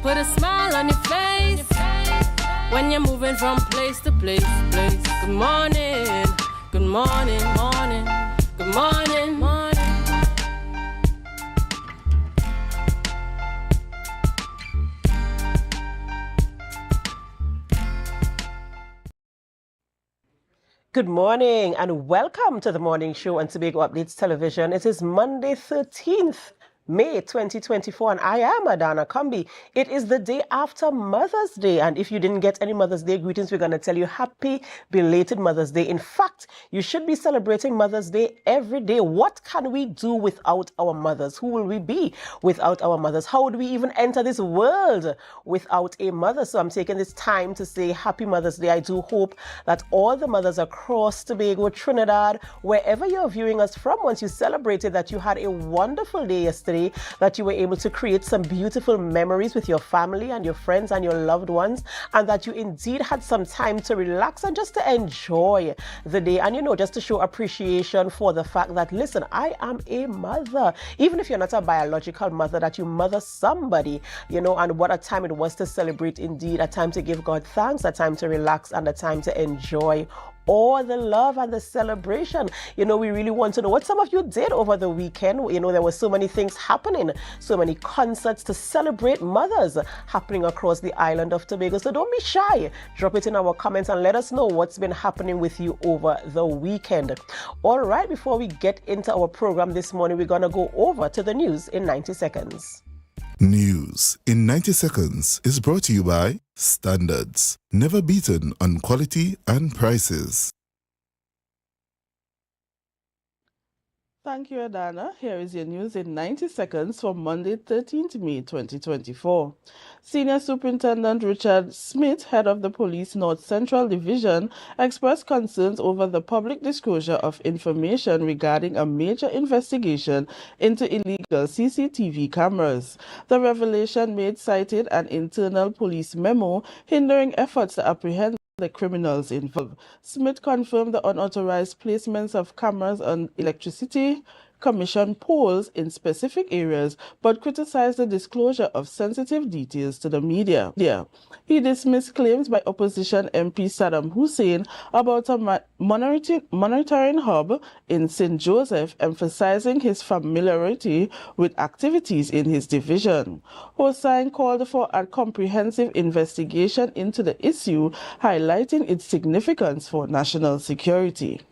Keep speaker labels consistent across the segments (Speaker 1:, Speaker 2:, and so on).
Speaker 1: put a smile on your face when you're moving from place to place. Good morning, good morning, morning, good morning, morning.
Speaker 2: Good morning and welcome to the morning show on Tobago Updates Television. It is Monday 13th May 2024 and I am Adana Kombi. It is the day after Mother's Day, and if you didn't get any Mother's Day greetings, we're going to tell you happy belated Mother's Day. In fact, you should be celebrating Mother's Day every day. What can we do without our mothers? Who will we be without our mothers? How would we even enter this world without a mother? So I'm taking this time to say happy Mother's Day. I do hope that all the mothers across Tobago, Trinidad, wherever you're viewing us from, once you celebrated, that you had a wonderful day yesterday, that you were able to create some beautiful memories with your family and your friends and your loved ones, and that you indeed had some time to relax and just to enjoy the day. And just to show appreciation for the fact that, listen, I am a mother. Even if you're not a biological mother, that you mother somebody, and what a time it was to celebrate indeed, a time to give God thanks, a time to relax, and a time to enjoy all the love and the celebration. We really want to know what some of you did over the weekend. There were so many things happening, so many concerts to celebrate mothers happening across the island of Tobago. So don't be shy. Drop it in our comments and let us know what's been happening with you over the weekend. All right, before we get into our program this morning, we're going to go over to the news in 90 seconds.
Speaker 3: News in 90 seconds is brought to you by Standards, never beaten on quality and prices.
Speaker 4: Thank you, Adana. Here is your news in 90 seconds for Monday, 13th May 2024. Senior Superintendent Richard Smith, head of the Police North Central Division, expressed concerns over the public disclosure of information regarding a major investigation into illegal CCTV cameras. The revelation made cited an internal police memo hindering efforts to apprehend the criminals involved. Smith confirmed the unauthorized placements of cameras on Electricity Commission poles in specific areas, but criticized the disclosure of sensitive details to the media. He dismissed claims by opposition MP Saddam Hussein about a monitoring hub in St. Joseph, emphasizing his familiarity with activities in his division. Hussein called for a comprehensive investigation into the issue, highlighting its significance for national security.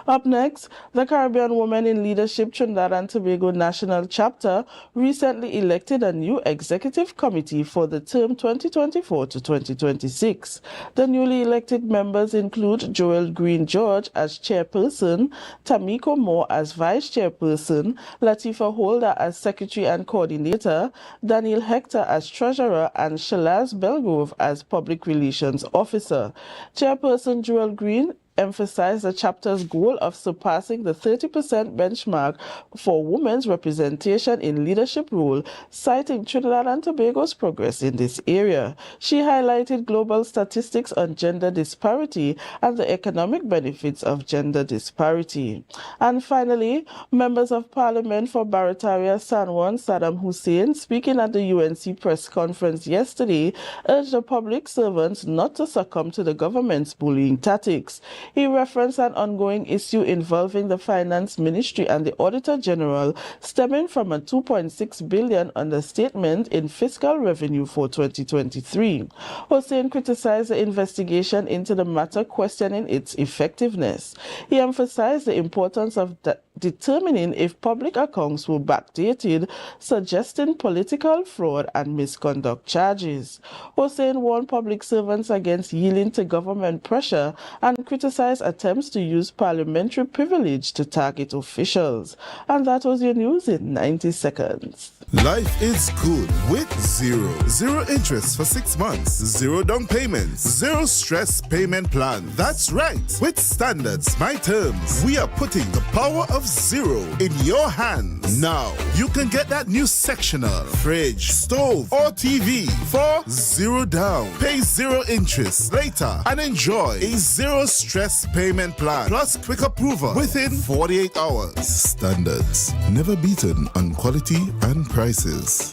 Speaker 4: Up next, the Caribbean Women in Leadership Trinidad and Tobago National Chapter recently elected a new executive committee for the term 2024 to 2026. The newly elected members include Joel Green George as chairperson, Tamiko Moore as vice chairperson, Latifa Holder as secretary and coordinator, Daniel Hector as treasurer, and Shalaz Belgrove as public relations officer. Chairperson Joel Green emphasized the chapter's goal of surpassing the 30% benchmark for women's representation in leadership role, citing Trinidad and Tobago's progress in this area. She highlighted global statistics on gender disparity and the economic benefits of gender disparity. And finally, members of Parliament for Barataria San Juan, Saddam Hussein, speaking at the UNC press conference yesterday, urged the public servants not to succumb to the government's bullying tactics. He referenced an ongoing issue involving the Finance Ministry and the Auditor General, stemming from a $2.6 billion understatement in fiscal revenue for 2023. Hussein criticized the investigation into the matter, questioning its effectiveness. He emphasized the importance of determining if public accounts were backdated, suggesting political fraud and misconduct charges. Hussein warned public servants against yielding to government pressure and criticized attempts to use parliamentary privilege to target officials. And that was your news in 90 seconds.
Speaker 3: Life is good with Zero. Zero interest for 6 months. Zero down payments. Zero stress payment plan. That's right. With Standards, my terms, we are putting the power of zero in your hands. Now, you can get that new sectional, fridge, stove, or TV for zero down. Pay zero interest later and enjoy a zero stress payment plan plus quick approval within 48 hours. Standards, never beaten on quality and prices.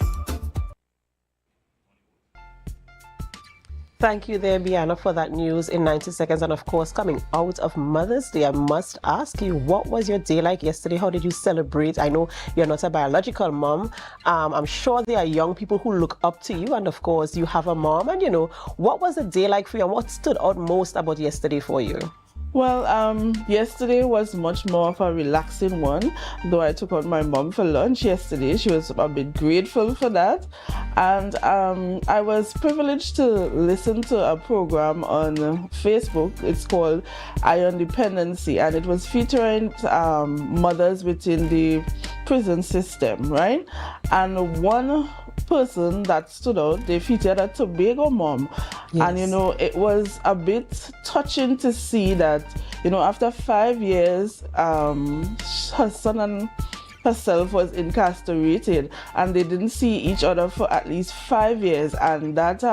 Speaker 2: Thank you there, Bianna, for that news in 90 seconds. And of course, coming out of Mother's Day, I must ask you, what was your day like yesterday? How did you celebrate? I know you're not a biological mom. I'm sure there are young people who look up to you. And of course, you have a mom. And, what was the day like for you? And what stood out most about yesterday for you?
Speaker 4: Well, yesterday was much more of a relaxing one, though I took out my mom for lunch yesterday. She was a bit grateful for that. And I was privileged to listen to a program on Facebook. It's called Iron Dependency, and it was featuring mothers within the prison system, right? And one person that stood out, they featured a Tobago mom.
Speaker 2: Yes.
Speaker 4: And it was a bit touching to see that after 5 years her son and herself was incarcerated, and they didn't see each other for at least 5 years. And that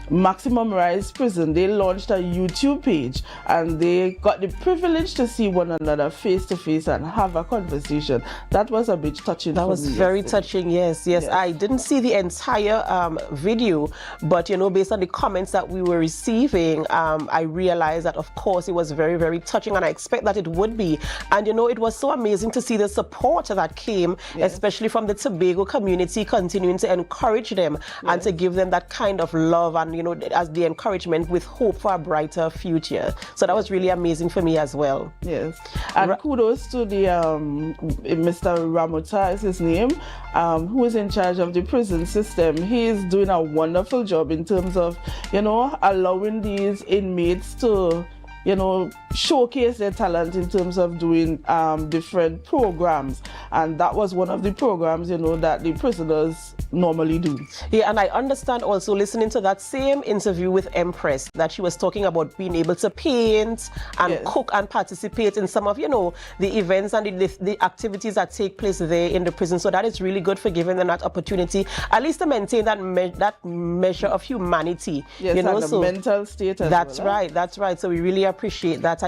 Speaker 4: Maximum Rise Prison, they launched a YouTube page, and they got the privilege to see one another face to face and have a conversation. That was a bit touching.
Speaker 2: That was very touching. Yes. I didn't see the entire video, but based on the comments that we were receiving, I realized that of course it was very, very touching, and I expect that it would be. And it was so amazing to see the support that came, especially from the Tobago community, continuing to encourage them and to give them that kind of love and as the encouragement with hope for a brighter future. So that was really amazing for me as well.
Speaker 4: Yes. And kudos to the Mr. Ramota is his name, who is in charge of the prison system. He is doing a wonderful job in terms of, allowing these inmates to showcase their talent in terms of doing different programs. And that was one of the programs, that the prisoners normally do.
Speaker 2: Yeah, and I understand also, listening to that same interview with Empress, that she was talking about being able to paint and cook and participate in some of, the events and the activities that take place there in the prison. So that is really good for giving them that opportunity, at least to maintain that measure of humanity.
Speaker 4: Yes, and the mental state as
Speaker 2: that's well. That's right. So we really appreciate that. And,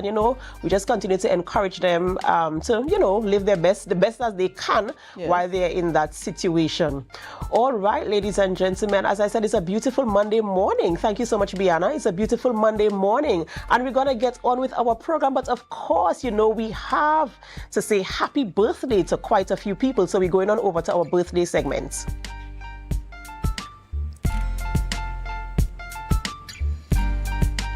Speaker 2: we just continue to encourage them to, live the best as they can while they're in that situation. All right, ladies and gentlemen, as I said, it's a beautiful Monday morning. Thank you so much, Bianna. It's a beautiful Monday morning, and we're going to get on with our program. But of course, we have to say happy birthday to quite a few people. So we're going on over to our birthday segment.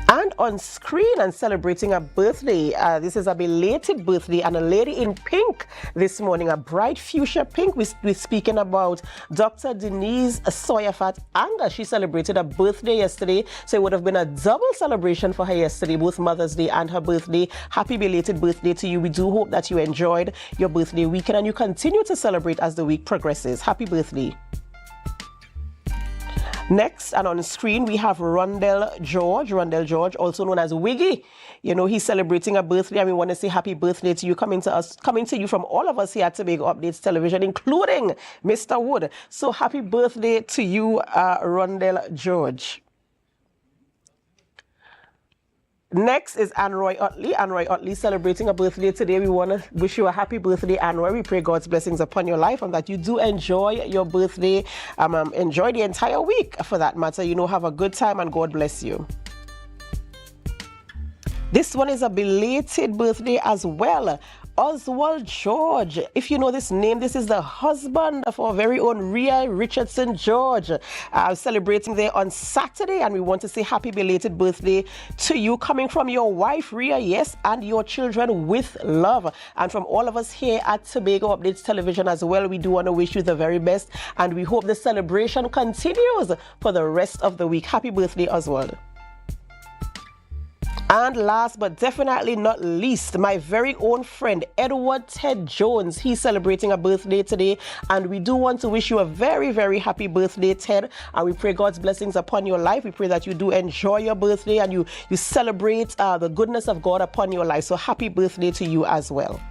Speaker 2: And on screen and celebrating a birthday, this is a belated birthday, and a lady in pink this morning, a bright fuchsia pink. We're speaking about Dr. Denise Sawyerfat Anga. She celebrated a birthday yesterday, so it would have been a double celebration for her yesterday, both Mother's Day and her birthday. Happy belated birthday to you. We do hope that you enjoyed your birthday weekend and you continue to celebrate as the week progresses. Happy birthday. Next, and on the screen, we have Rondell George, also known as Wiggy. He's celebrating a birthday, and we want to say happy birthday to you, coming to you from all of us here at Tobago Updates Television, including Mr. Wood. So happy birthday to you, Rondell George. Next is Anroy Utley. Anroy Utley celebrating a birthday today. We want to wish you a happy birthday, Anroy. We pray God's blessings upon your life and that you do enjoy your birthday. Enjoy the entire week, for that matter. Have a good time and God bless you. This one is a belated birthday as well. Oswald George. If you know this name, this is the husband of our very own Rhea Richardson George. Celebrating there on Saturday, and we want to say happy belated birthday to you, coming from your wife Rhea, yes, and your children with love. And from all of us here at Tobago Updates Television as well, we do want to wish you the very best, and we hope the celebration continues for the rest of the week. Happy birthday, Oswald. And last but definitely not least, my very own friend, Edward Ted Jones. He's celebrating a birthday today, and we do want to wish you a very, very happy birthday, Ted. And we pray God's blessings upon your life. We pray that you do enjoy your birthday and you celebrate the goodness of God upon your life. So happy birthday to you as well.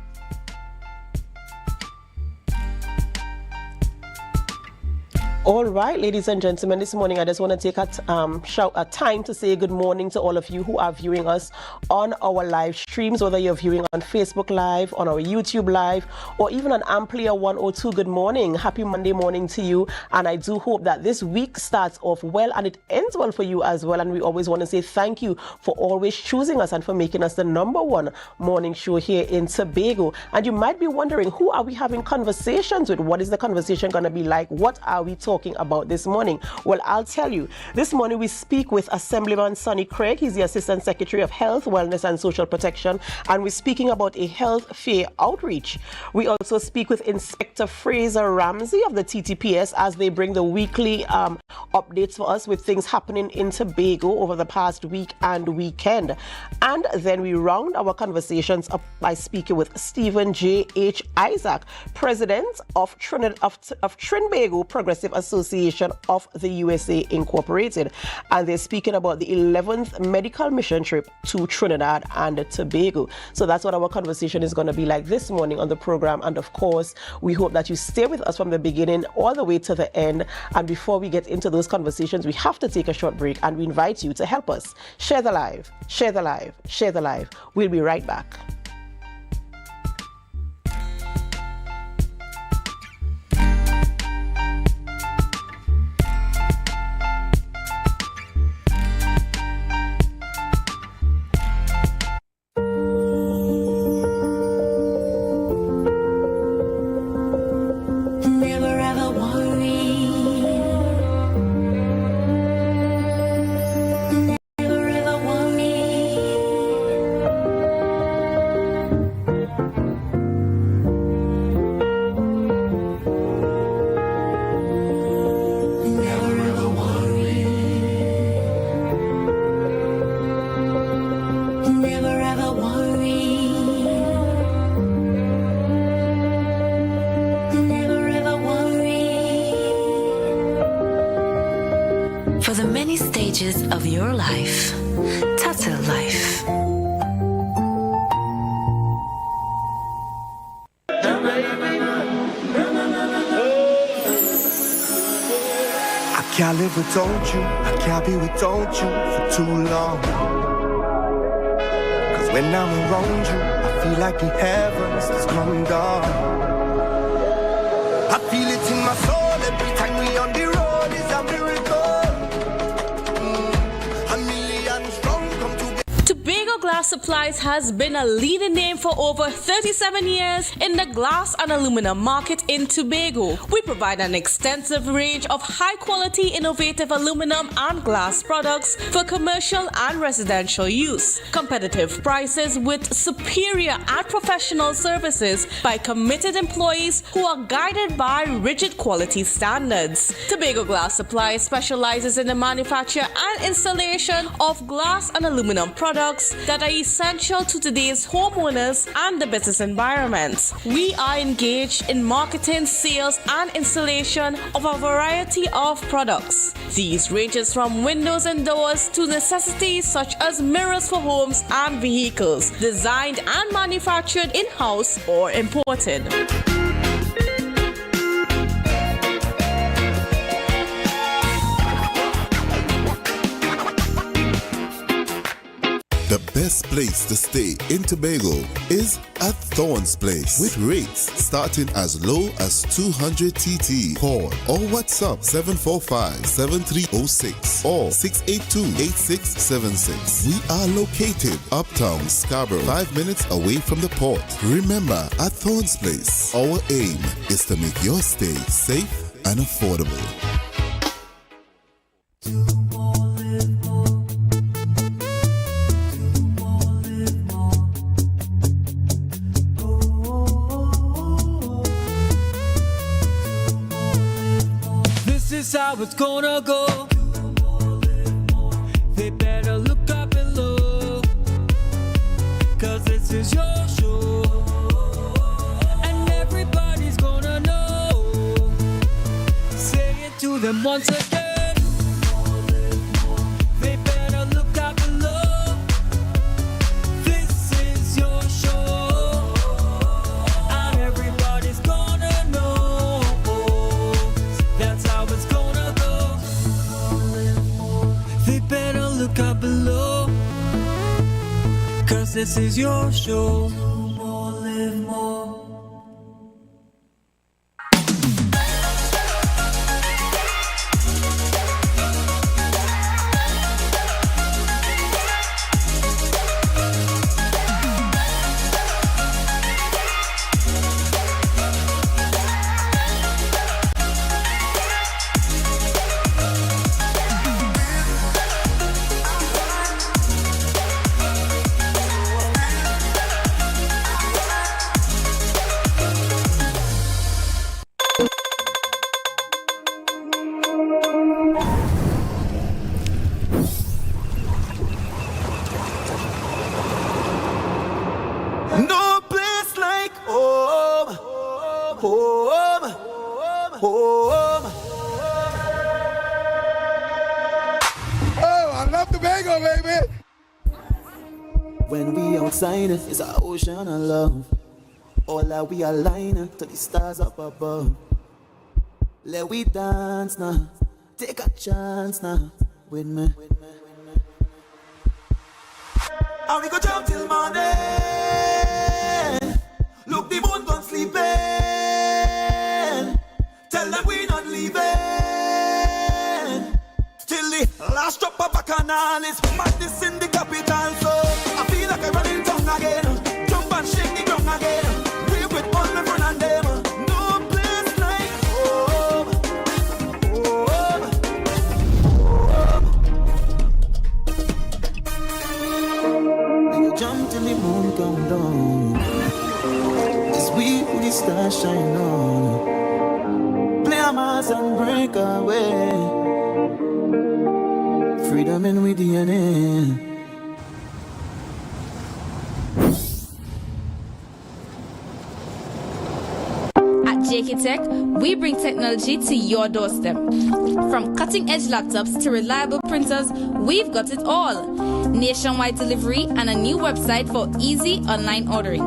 Speaker 2: All right, ladies and gentlemen, this morning I just want to take a time to say good morning to all of you who are viewing us on our live streams, whether you're viewing on Facebook Live, on our YouTube Live, or even on Amplia 102. Good morning. Happy Monday morning to you. And I do hope that this week starts off well and it ends well for you as well. And we always want to say thank you for always choosing us and for making us the #1 morning show here in Tobago. And you might be wondering, who are we having conversations with? What is the conversation going to be like? What are we talking about this morning? Well, I'll tell you. This morning we speak with Assemblyman Sonny Craig. He's the Assistant Secretary of Health, Wellness and Social Protection, and we're speaking about a health fair outreach. We also speak with Inspector Fraser Ramsey of the TTPS as they bring the weekly updates for us with things happening in Tobago over the past week and weekend. And then we round our conversations up by speaking with Stephen J. H. Isaac, President of Trinbago Progressive Association of the USA Incorporated. And they're speaking about the 11th medical mission trip to Trinidad and Tobago. So that's what our conversation is going to be like this morning on the program. And of course, we hope that you stay with us from the beginning all the way to the end. And before we get into those conversations, we have to take a short break, and we invite you to help us share the live, share the live, share the live. We'll be right back.
Speaker 5: For the many stages of your life, Tata Life.
Speaker 6: I can't live without you, I can't be without you for too long. Cause when I'm around you, I feel like the heavens has come down. I feel it in my soul every time we on the road is a miracle. A million strong come together.
Speaker 1: Tobago Glass Supplies has been a leading name for over 37 years in the glass and aluminum market in Tobago. We provide an extensive range of high-quality, innovative aluminum and glass products for commercial and residential use. Competitive prices with superior and professional services by committed employees who are guided by rigid quality standards. Tobago Glass Supplies specializes in the manufacture and installation of glass and aluminum products that are essential to today's homeowners and the business environment. We are engaged in marketing, sales, and installation of a variety of products. These ranges from windows and doors to necessities such as mirrors for homes and vehicles, designed and manufactured in-house or imported.
Speaker 3: The best place to stay in Tobago is at Thorn's Place, with rates starting as low as 200 TT. Call or WhatsApp 745-7306 or 682-8676. We are located uptown Scarborough, 5 minutes away from the port. Remember, at Thorn's Place, our aim is to make your stay safe and affordable.
Speaker 7: This is how it's gonna go. They better look up below, 'cause this is your show, and everybody's gonna know. Say it to them once again. They better look up below. This is your show, and everybody's gonna know. That's how it's going. 'cause this is your show. More, live more.
Speaker 6: No place like home, home, home.
Speaker 8: Oh, I love Tobago, baby.
Speaker 6: When we outside, it's an ocean of love. All that we align to the stars up above. Let we dance now, take a chance now with me. And we go jump till morning. Look, the moon gone sleeping. Tell them we not leaving. Till the last drop of bacchanal is madness in the capital. So I feel like I run in town again. Jump and shake the ground again. We with all my friends and them. No place like home. Home. We go jump till the moon come down. It's we who the stars shine on. Play a mass and break away. Freedom in with DNA.
Speaker 9: At JK Tech, we bring technology to your doorstep. From cutting-edge laptops to reliable printers, we've got it all. Nationwide delivery and a new website for easy online ordering.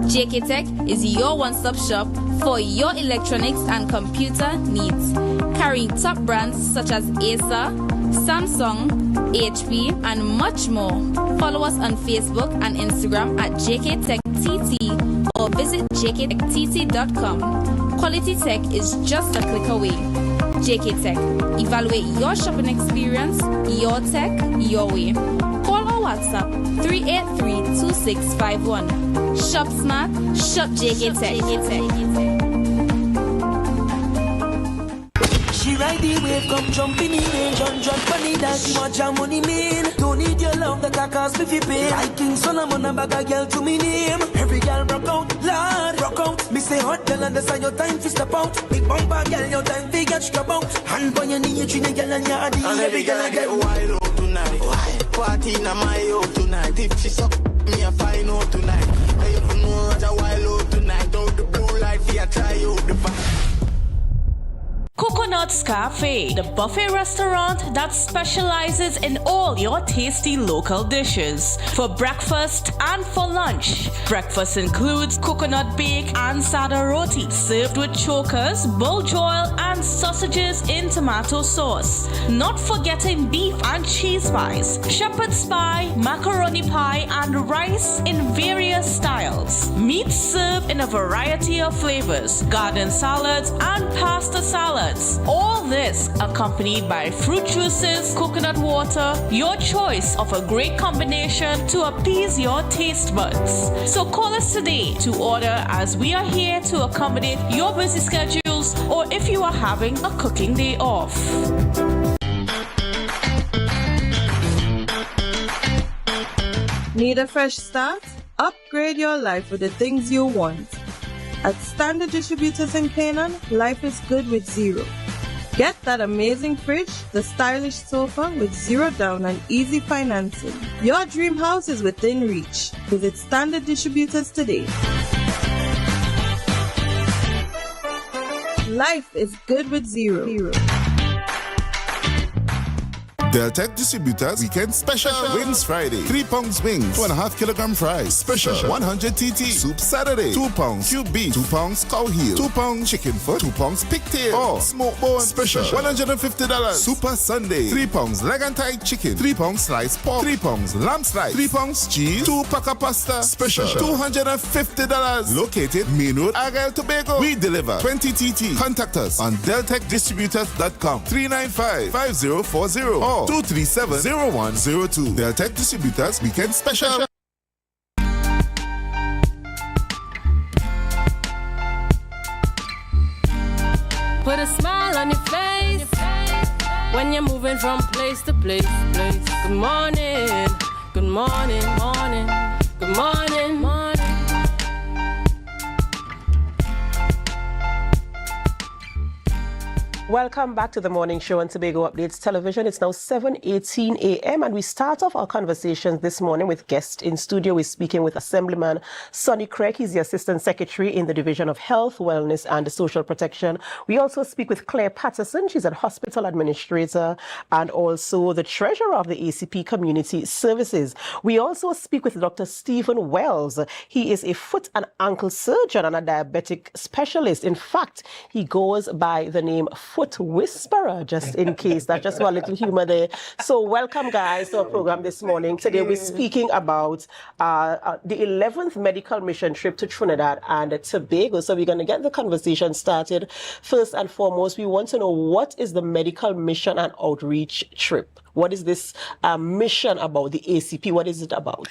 Speaker 9: JK Tech is your one-stop shop for your electronics and computer needs. Carrying top brands such as Acer, Samsung, HP, and much more. Follow us on Facebook and Instagram at JK Tech TT or visit jktech.com. Quality tech is just a click away. JK Tech. Evaluate your shopping experience, your tech, your way. Call or WhatsApp 383-2651. Shop smart, shop JK Tech.
Speaker 6: She ride the wave, come jumping in, John funny that she want your money mean. Don't need your love, that I cost me fi pay. Like King Solomon, a bag a girl to me name. Every girl rock out, Lord, rock out. Me say hot girl, understand your time fi step out. Big bumper girl, your time fi get scrub out. Hand on your knee, you treat a girl and your body. And every girl I get wild out tonight. Wild party in my out tonight. If she suck me a fine out tonight. I even know what a wild out tonight. Out the blue light, fi a try out the back.
Speaker 1: Coconut's Cafe, the buffet restaurant that specializes in all your tasty local dishes. For breakfast and for lunch. Breakfast includes coconut bake and sada roti, served with chokers, buljoil, and sausages in tomato sauce. Not forgetting beef and cheese pies, shepherd's pie, macaroni pie, and rice in various styles. Meat served in a variety of flavors, garden salads, and pasta salads. All this accompanied by fruit juices, coconut water, your choice of a great combination to appease your taste buds. So call us today to order, as we are here to accommodate your busy schedules or if you are having a cooking day off.
Speaker 4: Need a fresh start? Upgrade your life with the things you want. At Standard Distributors in Canaan, life is good with zero. Get that amazing fridge, the stylish sofa with zero down and easy financing. Your dream house is within reach. Visit Standard Distributors today. Life is good with zero.
Speaker 3: Deltec Distributors Weekend Special. Wings Friday, 3 pounds wings, 2.5 kilogram fries. Special 100 TT. Soup Saturday, 2 pounds cube beef, 2 pounds cow heel, 2 pounds chicken foot, 2 pounds pigtail, or smoked bone. Special $150. Super Sunday, 3 pounds leg and thigh chicken, 3 pounds sliced pork, 3 pounds lamb slice, 3 pounds cheese, 2 pack of pasta. Special $250. Located Main Road, Argyle, Tobago. We deliver 20 TT. Contact us on deltecdistributors.com 395-5040 or 237-0102. Deltec Distributors Weekend Special.
Speaker 1: Put a smile on your face when you're moving from place to place. Good morning, good morning, morning, good morning, morning.
Speaker 2: Welcome back to the morning show on Tobago Updates Television. It's now 7:18 a.m. and we start off our conversations this morning with guests in studio. We're speaking with Assemblyman Sonny Craig. He's the Assistant Secretary in the Division of Health, Wellness and Social Protection. We also speak with Claire Patterson. She's a hospital administrator and also the Treasurer of the ACP Community Services. We also speak with Dr. Stephen Wells. He is a foot and ankle surgeon and a diabetic specialist. In fact, he goes by the name Foot Whisperer, just in case. That's just one little humor there. So welcome, guys, to our program this morning. Today we're speaking about the 11th medical mission trip to Trinidad and Tobago. So we're going to get the conversation started. First and foremost, we want to know, what is the medical mission and outreach trip? What is this mission about, the ACP? What is it about?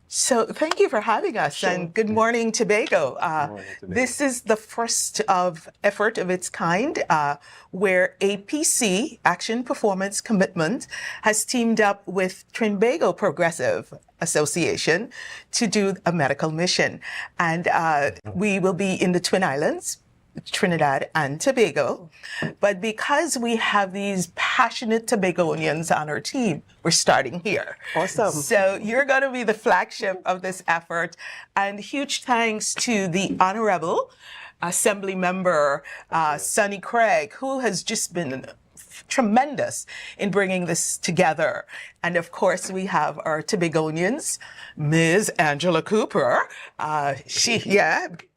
Speaker 10: So thank you for having us, and good morning, Tobago. This is the first effort of its kind where APC, Action Performance Commitment, has teamed up with Trinbago Progressive Association to do a medical mission. And we will be in the Twin Islands, Trinidad and Tobago. But because we have these passionate Tobagonians on our team, we're starting here.
Speaker 2: Awesome.
Speaker 10: So you're going to be the flagship of this effort. And huge thanks to the Honorable Assembly Member Sonny Craig, who has just been tremendous in bringing this together. And of course, we have our Tobagonians, Ms. Angela Cooper.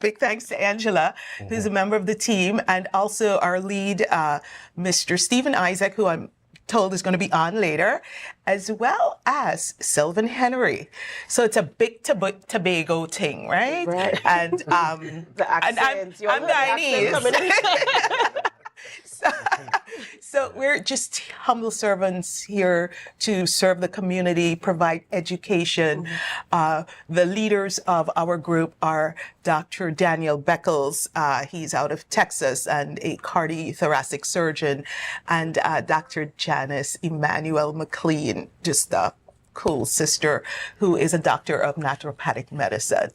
Speaker 10: Big thanks to Angela, who's a member of the team, and also our lead, Mr. Stephen Isaac, who I'm told is going to be on later, as well as Sylvan Henry. So it's a big Tobago thing, right?
Speaker 2: Right.
Speaker 10: And
Speaker 2: the accents.
Speaker 10: I'm Guyanese. So we're just humble servants here to serve the community, provide education. The leaders of our group are Dr. Daniel Beckles. He's out of Texas and a cardiothoracic surgeon, and Dr. Janice Emmanuel McLean, just a cool sister who is a doctor of naturopathic medicine.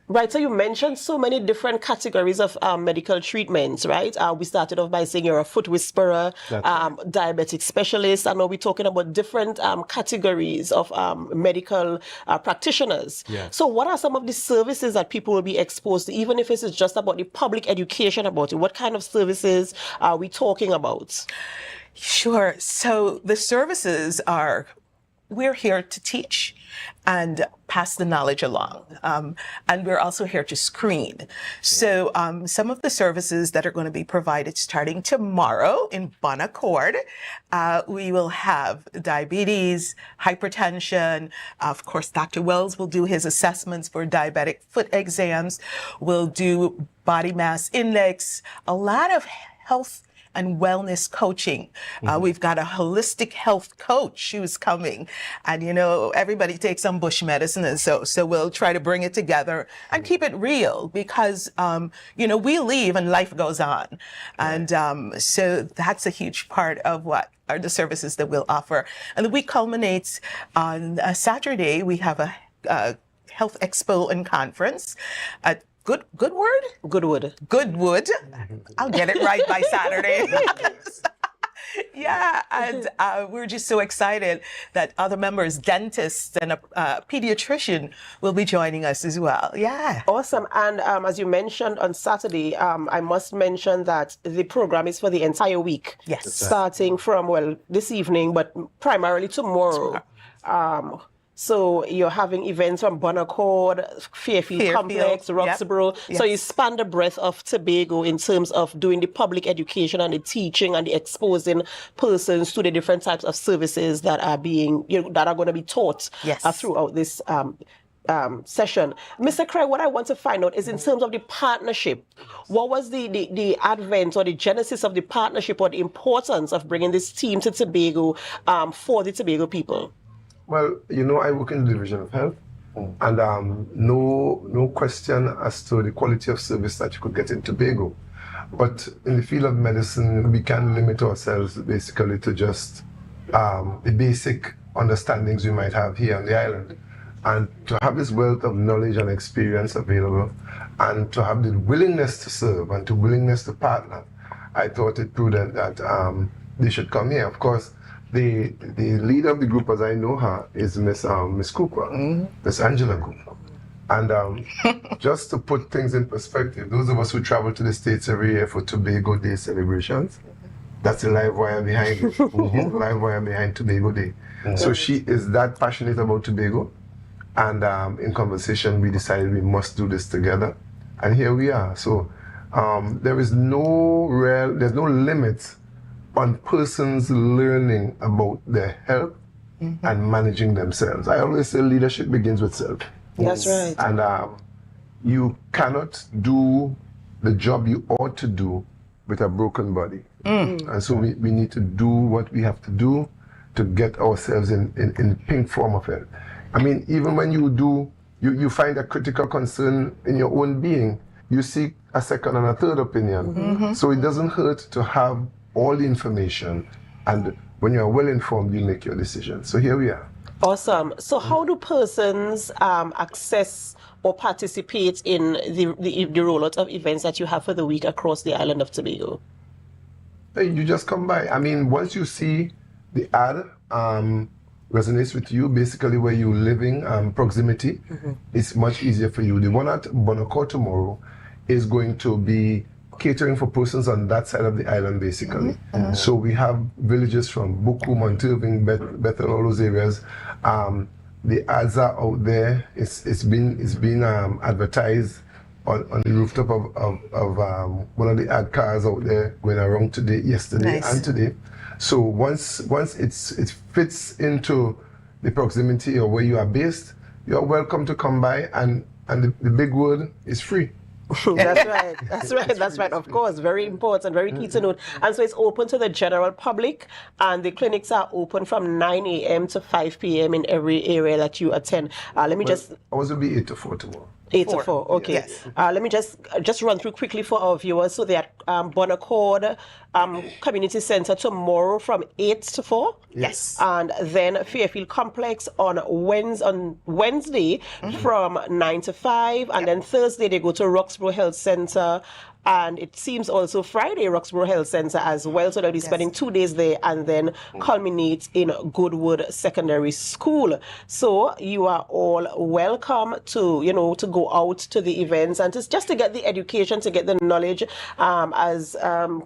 Speaker 2: Right, so you mentioned so many different categories of medical treatments, right? We started off by saying you're a foot whisperer, diabetic specialist, and now we're talking about different categories of medical practitioners.
Speaker 11: Yes.
Speaker 2: So what are some of the services that people will be exposed to, even if it's just about the public education about it? What kind of services are we talking about?
Speaker 10: Sure. So the services are, we're here to teach and pass the knowledge along. And we're also here to screen. So some of the services that are going to be provided starting tomorrow in Bon Accord, we will have diabetes, hypertension. Of course, Dr. Wells will do his assessments for diabetic foot exams. We'll do body mass index, a lot of health and wellness coaching. We've got a holistic health coach who's coming. And, you know, everybody takes some bush medicine. And so we'll try to bring it together and keep it real because, you know, we leave and life goes on. And so that's a huge part of what are the services that we'll offer. And the week culminates on a Saturday. We have a health expo and conference at Goodwood. I'll get it right by Saturday. Yeah, and we're just so excited that other members, dentists and a pediatrician, will be joining us as well. Yeah.
Speaker 2: Awesome. And as you mentioned on Saturday, I must mention that the program is for the entire week.
Speaker 10: Yes.
Speaker 2: Starting from, well, this evening, but primarily tomorrow. So you're having events from Bonaccord, Fairfield Complex, Roxborough.
Speaker 10: Yes.
Speaker 2: So you span the breadth of Tobago in terms of doing the public education and the teaching and the exposing persons to the different types of services that are being, that are going to be taught throughout this session. Mr. Craig, what I want to find out is in terms of the partnership, what was the advent or the genesis of the partnership or the importance of bringing this team to Tobago for the Tobago people?
Speaker 11: Well, I work in the Division of Health, and no question as to the quality of service that you could get in Tobago. But in the field of medicine, we can limit ourselves basically to just the basic understandings we might have here on the island. And to have this wealth of knowledge and experience available, and to have the willingness to serve and the willingness to partner, I thought it prudent that they should come here. Of course, the leader of the group, as I know her, is Miss Cooper, Miss Angela Cooper. And just to put things in perspective, those of us who travel to the States every year for Tobago Day celebrations, that's the live wire behind it. Live wire behind Tobago Day. So she is that passionate about Tobago. And in conversation, we decided we must do this together. And here we are. So there's no limit on persons learning about their health and managing themselves. I always say leadership begins with self.
Speaker 2: That's right.
Speaker 11: And you cannot do the job you ought to do with a broken body. And so we need to do what we have to do to get ourselves in pink form of health. I mean, even when you find a critical concern in your own being, you seek a second and a third opinion. So it doesn't hurt to have all the information, and when you're well informed, you make your decision. So here we are.
Speaker 2: Awesome. So how do persons access or participate in the rollout of events that you have for the week across the island of Tobago?
Speaker 11: You just come by. I mean, once you see the ad resonates with you, basically where you're living, proximity, it's much easier for you. The one at Bonaccord tomorrow is going to be catering for persons on that side of the island, basically. So we have villages from Buku, Monturving, Bethel, all those areas. The ads are out there. It's been advertised on the rooftop of one of the ad cars out there going around yesterday and today. So once it fits into the proximity or where you are based, you are welcome to come by, and the big word is free.
Speaker 2: That's right. Of course, very important, very key to note. And so it's open to the general public, and the clinics are open from 9 a.m. to 5 p.m. in every area that you attend. Ours
Speaker 11: will be 8 to 4 tomorrow.
Speaker 2: 8 to 4, okay.
Speaker 11: Yes.
Speaker 2: Let me just run through quickly for our viewers. So they're at Bonaccord Community Center tomorrow from 8 to 4.
Speaker 10: Yes.
Speaker 2: And then Fairfield Complex on Wednesday from 9 to 5. And then Thursday they go to Roxborough Health Center. And it seems also Friday, Roxborough Health Center as well. So they'll be spending 2 days there and then culminate in Goodwood Secondary School. So you are all welcome to go out to the events and just to get the education, to get the knowledge. As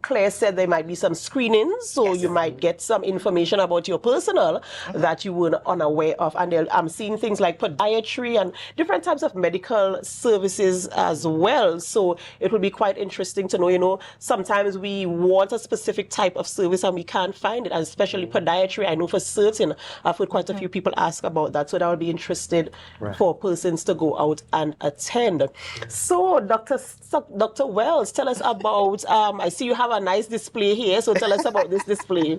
Speaker 2: Claire said, there might be some screenings. So you might get some information about your personal that you were unaware of. And I'm seeing things like podiatry and different types of medical services as well. So it will be quite interesting to know, sometimes we want a specific type of service and we can't find it, and especially podiatry. I know for certain, I've heard quite a few people ask about that, so that would be interested for persons to go out and attend. So, Dr. Wells, tell us about, I see you have a nice display here, so tell us about this display.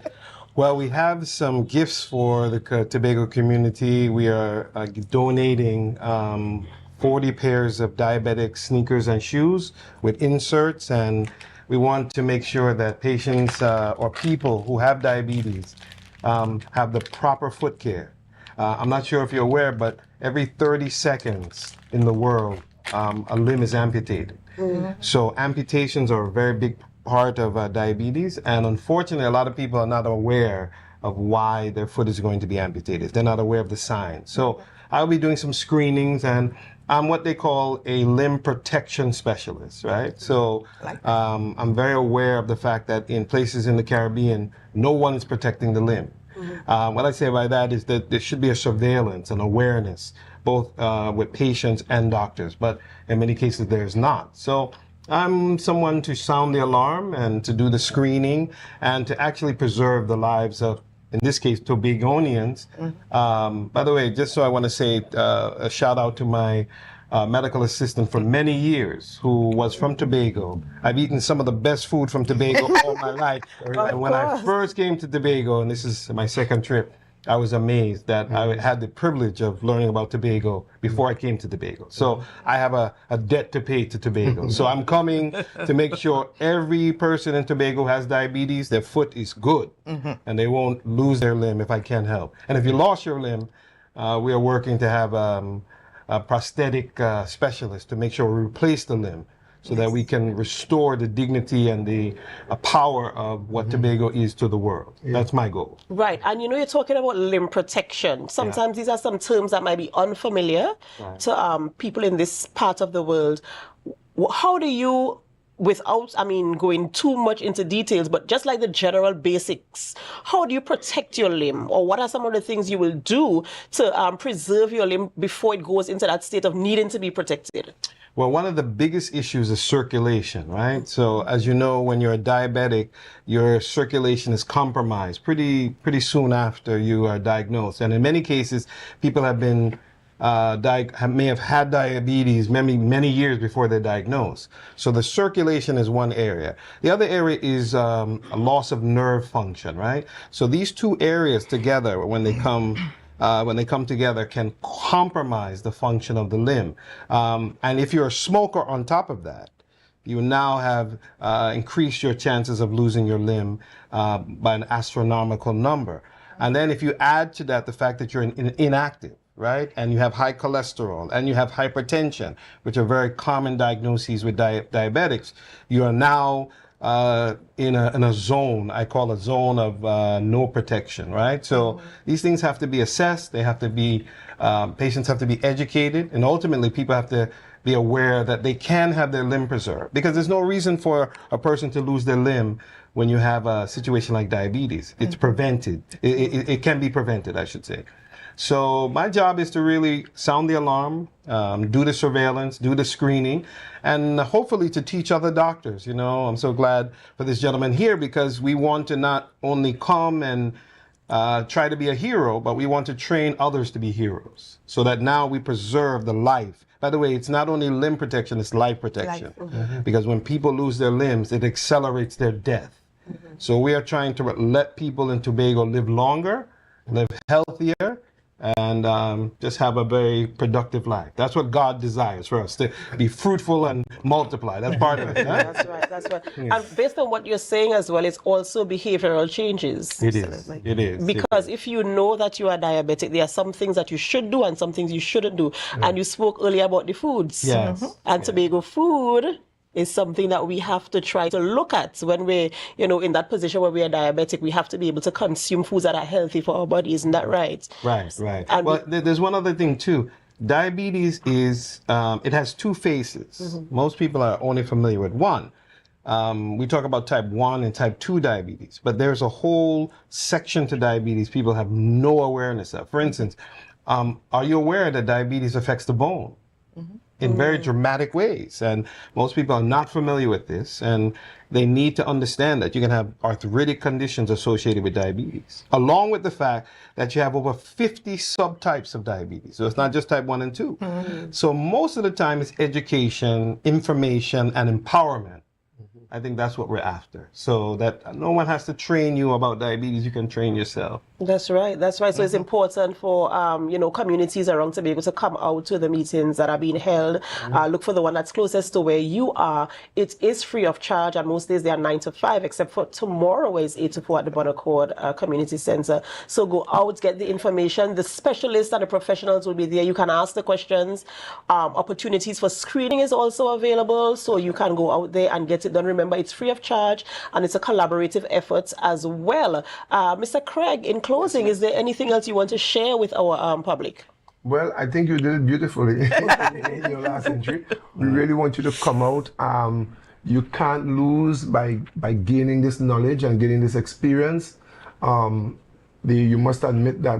Speaker 12: Well, we have some gifts for the Tobago community. We are donating 40 pairs of diabetic sneakers and shoes with inserts, and we want to make sure that patients or people who have diabetes have the proper foot care. I'm not sure if you're aware, but every 30 seconds in the world, a limb is amputated. So amputations are a very big part of diabetes, and unfortunately, a lot of people are not aware of why their foot is going to be amputated. They're not aware of the signs. So I'll be doing some screenings, and I'm what they call a limb protection specialist, right? So I'm very aware of the fact that in places in the Caribbean, no one is protecting the limb. What I say by that is that there should be a surveillance and awareness, both with patients and doctors, but in many cases there's not. So I'm someone to sound the alarm and to do the screening and to actually preserve the lives of, in this case, Tobagonians. By the way, just so I want to say a shout out to my medical assistant for many years who was from Tobago. I've eaten some of the best food from Tobago all my life. And when I first came to Tobago, and this is my second trip, I was amazed that I had the privilege of learning about Tobago before I came to Tobago. So I have a debt to pay to Tobago. So I'm coming to make sure every person in Tobago has diabetes, their foot is good, and they won't lose their limb if I can help. And if you lost your limb, we are working to have a prosthetic specialist to make sure we replace the limb, so that we can restore the dignity and the power of what Tobago is to the world. That's my goal.
Speaker 2: Right, and you're talking about limb protection. Sometimes these are some terms that might be unfamiliar to people in this part of the world. How do you, without, going too much into details, but just like the general basics, how do you protect your limb? Or what are some of the things you will do to preserve your limb before it goes into that state of needing to be protected?
Speaker 12: Well, one of the biggest issues is circulation, right? So as you know, when you're a diabetic, your circulation is compromised pretty soon after you are diagnosed. And in many cases, people have been may have had diabetes many years before they're diagnosed. So the circulation is one area. The other area is a loss of nerve function, right? So these two areas together, when they come together, can compromise the function of the limb. And if you're a smoker on top of that, you now have increased your chances of losing your limb by an astronomical number. And then if you add to that the fact that you're inactive, right, and you have high cholesterol, and you have hypertension, which are very common diagnoses with diabetics, you are now in a zone, I call a zone of no protection, right? So these things have to be assessed. They have to be, patients have to be educated, and ultimately people have to be aware that they can have their limb preserved, because there's no reason for a person to lose their limb when you have a situation like diabetes. It's prevented. It can be prevented, I should say. So my job is to really sound the alarm, do the surveillance, do the screening, and hopefully to teach other doctors. I'm so glad for this gentleman here, because we want to not only come and try to be a hero, but we want to train others to be heroes, so that now we preserve the life. By the way, it's not only limb protection, it's life protection. Because when people lose their limbs, it accelerates their death. So we are trying to let people in Tobago live longer, live healthier, and just have a very productive life. That's what God desires for us, to be fruitful and multiply. That's part of it. Huh?
Speaker 2: That's right. And based on what you're saying as well, it's also behavioral changes.
Speaker 12: It is.
Speaker 2: Because if you know that you are diabetic, there are some things that you should do and some things you shouldn't do. And you spoke earlier about the foods.
Speaker 12: Yes.
Speaker 2: And Tobago food is something that we have to try to look at when we're, in that position where we are diabetic. We have to be able to consume foods that are healthy for our body. Isn't that right?
Speaker 12: Right.
Speaker 2: And
Speaker 12: well, there's one other thing too. Diabetes is, it has two phases. Most people are only familiar with one. We talk about type 1 and type 2 diabetes, but there's a whole section to diabetes people have no awareness of. For instance, are you aware that diabetes affects the bone? In very dramatic ways. And most people are not familiar with this, and they need to understand that you can have arthritic conditions associated with diabetes, along with the fact that you have over 50 subtypes of diabetes. So it's not just type 1 and 2. So most of the time it's education, information, and empowerment. I think that's what we're after. So that no one has to train you about diabetes, you can train yourself.
Speaker 2: That's right. So it's important for, communities around to be able to come out to the meetings that are being held. Look for the one that's closest to where you are. It is free of charge, and most days they are 9 to 5, except for tomorrow is 8 to 4 at the Bonaccord Community Center. So go out, get the information. The specialists and the professionals will be there. You can ask the questions. Opportunities for screening is also available, so you can go out there and get it done. Remember, it's free of charge and it's a collaborative effort as well. Mr. Craig, in closing, is there anything else you want to share with our public?
Speaker 11: Well, I think you did it beautifully in your last entry. We really want you to come out. You can't lose by gaining this knowledge and gaining this experience. You must admit that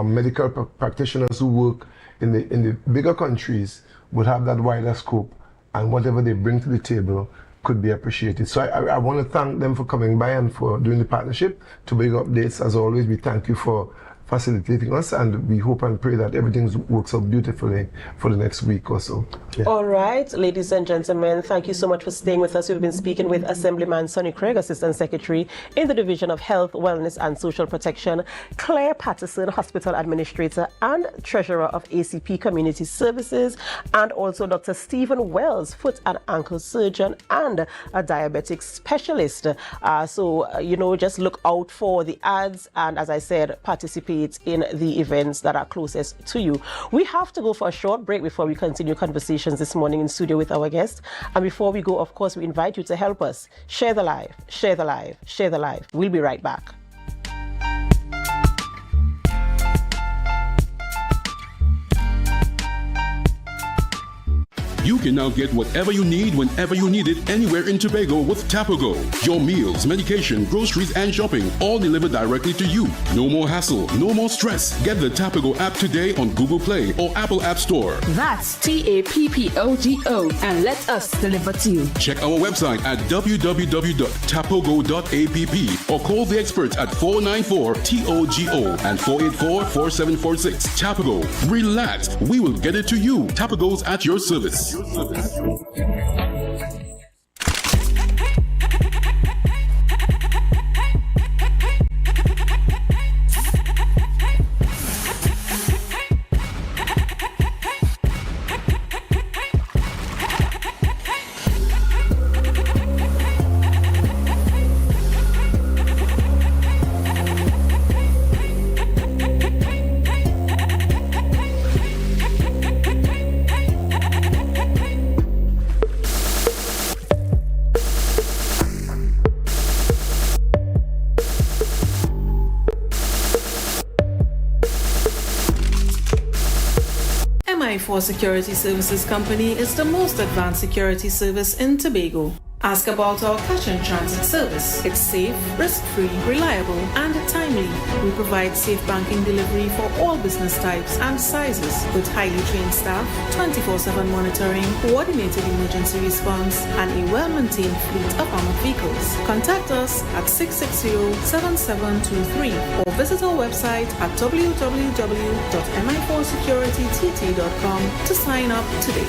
Speaker 11: medical practitioners who work in the bigger countries would have that wider scope, and whatever they bring to the table could be appreciated. So I want to thank them for coming by and for doing the partnership. Tobago Updates, as always, we thank you for facilitating us, and we hope and pray that everything works out beautifully for the next week or so. Yeah.
Speaker 2: All right, ladies and gentlemen, thank you so much for staying with us. We've been speaking with Assemblyman Sonny Craig, Assistant Secretary in the Division of Health, Wellness and Social Protection, Claire Patterson, Hospital Administrator and Treasurer of ACP Community Services, and also Dr. Stephen Wells, Foot and Ankle Surgeon and a diabetic specialist. Just look out for the ads and, as I said, participate in the events that are closest to you. We have to go for a short break before we continue conversations this morning in studio with our guest. And before we go, of course, we invite you to help us share the live, share the live, share the live. We'll be right back.
Speaker 13: You can now get whatever you need whenever you need it anywhere in Tobago with Tapago. Your meals, medication, groceries, and shopping all delivered directly to you. No more hassle, no more stress. Get the Tapago app today on Google Play or Apple App Store.
Speaker 14: That's TAPPOGO, and let us deliver to you.
Speaker 13: Check our website at www.tapogo.app or call the experts at 494-TOGO and 484-4746. Tapago. Relax. We will get it to you. Tapago's at your service.
Speaker 15: MI4 Security Services Company is the most advanced security service in Tobago. Ask about our cash and transit service. It's safe, risk-free, reliable, and timely. We provide safe banking delivery for all business types and sizes with highly trained staff, 24/7 monitoring, coordinated emergency response, and a well-maintained fleet of armored vehicles. Contact us at 660-7723 or visit our website at www.mi4securitytt.com to sign up today.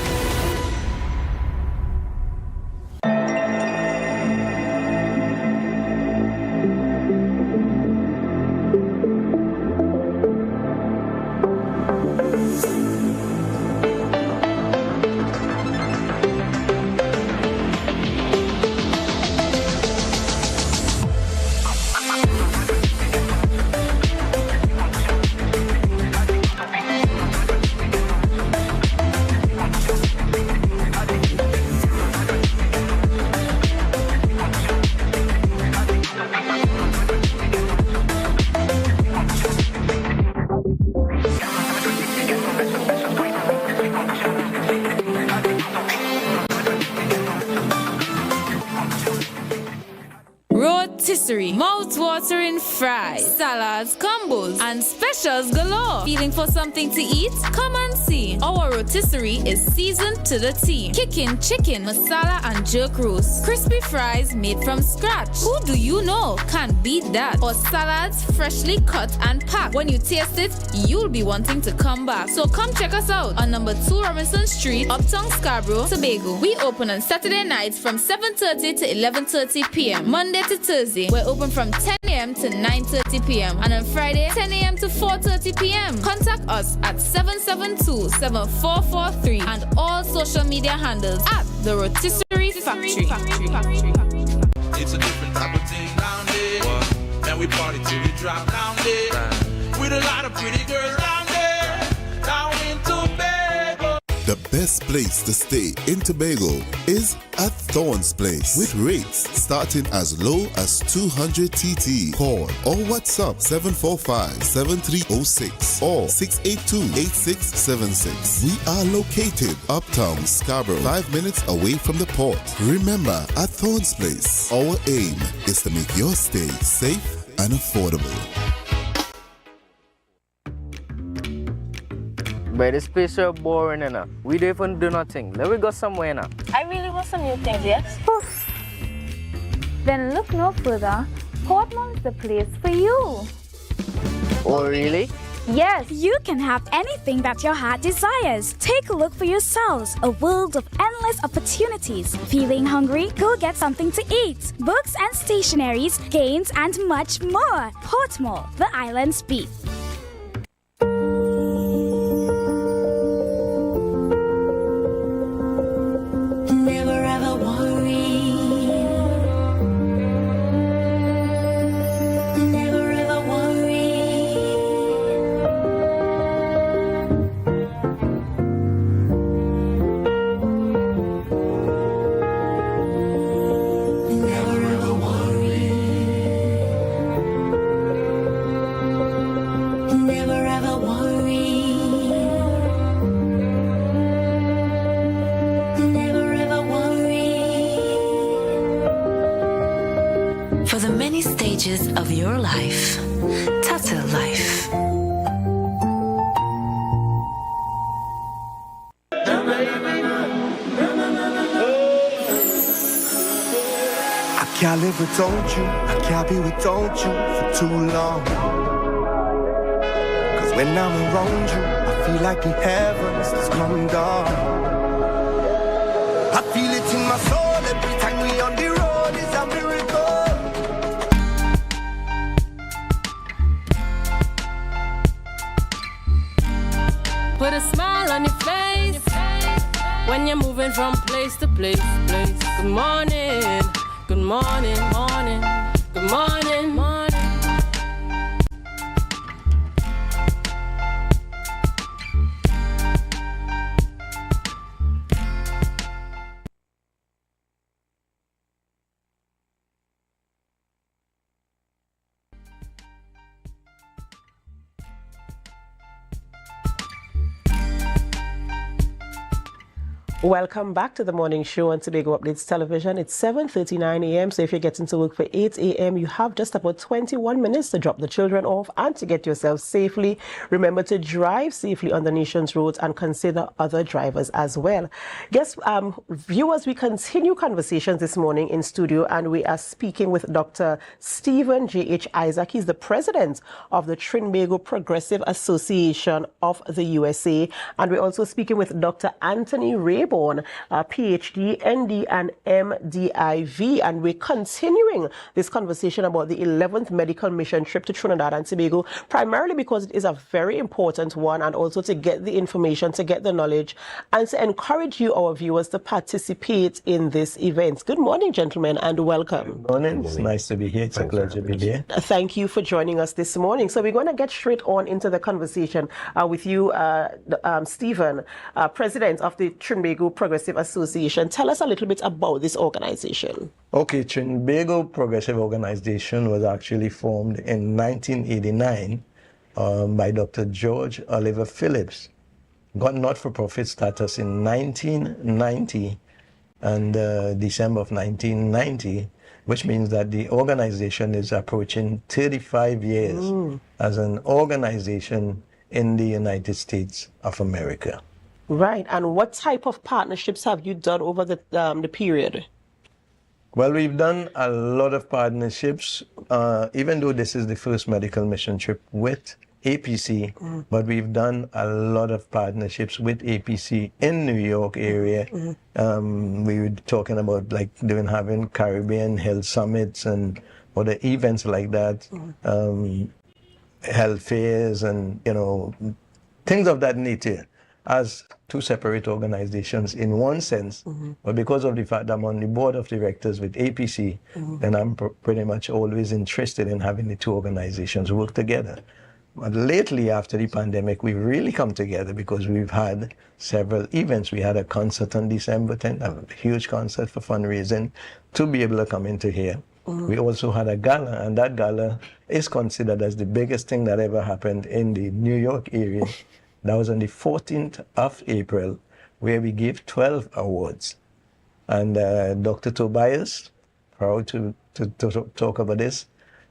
Speaker 9: Mouth-watering fries, salads, combos, and specials galore. Feeling for something to eat? Come and see. Our rotisserie is seasoned to the T. Kicking chicken, masala, and jerk roast. Crispy fries made from scratch. Who do you know can't beat that? Or salads freshly cut and packed. When you taste it, you'll be wanting to come back. So come check us out on number 2 Robinson Street, Uptown Scarborough, Tobago. We open on Saturday nights from 7:30 to 11:30 p.m. Monday to Thursday, we're open from 10 a.m. to 9:30 p.m. and on Friday, 10 a.m. to 4:30 p.m. Contact us at 772-7443 and all social media handles at The Rotisserie Factory.
Speaker 16: It's a different type of thing down there. And we party till we drop down there. With a lot of pretty girls down there. Down in Tobago.
Speaker 3: The best place to stay in Tobago is at Thorns Place with rates starting as low as 200 TT. Call or WhatsApp 745-7306 or 682-8676. We are located uptown Scarborough, 5 minutes away from the port. Remember, at Thorns Place, our aim is to make your stay safe and affordable.
Speaker 17: But this place so boring enough. We don't even do nothing. Let me go somewhere now.
Speaker 18: I really want some new things, yes? Then look no further. Portmore is the place for you.
Speaker 17: Oh, really?
Speaker 19: Yes, you can have anything that your heart desires. Take a look for yourselves. A world of endless opportunities. Feeling hungry? Go get something to eat. Books and stationeries, games, and much more. Portmore, the island's beat.
Speaker 5: Never ever worry. Never ever worry. Never ever worry. Never ever worry. Never ever worry. For the many stages of your life, Tata Life.
Speaker 6: I can't live without you, I can't be without you for too long. Cause when I'm around you, I feel like the heavens is coming down. I feel it in my soul every time we on the road, it's a miracle.
Speaker 20: Put a smile on your face when you're moving from place to place. Good morning, good morning, morning, good morning, morning.
Speaker 2: Welcome back to the morning show on Tobago Updates Television. It's 7:39 a.m. So if you're getting to work for 8 a.m., you have just about 21 minutes to drop the children off and to get yourself safely. Remember to drive safely on the nation's roads and consider other drivers as well. Viewers, we continue conversations this morning in studio, and we are speaking with Dr. Stephen J.H. Isaac. He's the president of the Trinbago Progressive Association of the USA. And we're also speaking with Dr. Anthony Rayborn, PhD, ND, and MDiv, and we're continuing this conversation about the 11th medical mission trip to Trinidad and Tobago, primarily because it is a very important one, and also to get the information, to get the knowledge, and to encourage you, our viewers, to participate in this event. Good morning, gentlemen, and welcome.
Speaker 21: Good morning. It's nice to be here. It's a pleasure to be here.
Speaker 2: Thank you for joining us this morning. So we're going to get straight on into the conversation with you, Stephen, president of the Trinbago Progressive Association. Tell us a little bit about this organization.
Speaker 21: Okay, Trinbago Progressive Organization was actually formed in 1989 by Dr. George Oliver Phillips. Got not-for-profit status in 1990 and December of 1990, which means that the organization is approaching 35 years as an organization in the United States of America.
Speaker 2: Right. And what type of partnerships have you done over the period?
Speaker 21: Well, we've done a lot of partnerships, even though this is the first medical mission trip with APC, but we've done a lot of partnerships with APC in New York area. We were talking about having Caribbean health summits and other events like that, health fairs and, things of that nature, as two separate organizations in one sense, but because of the fact that I'm on the board of directors with APC, then I'm pretty much always interested in having the two organizations work together. But lately, after the pandemic, we've really come together because we've had several events. We had a concert on December 10th, a huge concert for fundraising to be able to come into here. We also had a gala, and that gala is considered as the biggest thing that ever happened in the New York area. That was on the 14th of April, where we gave 12 awards. And Dr. Tobias, proud to talk about this,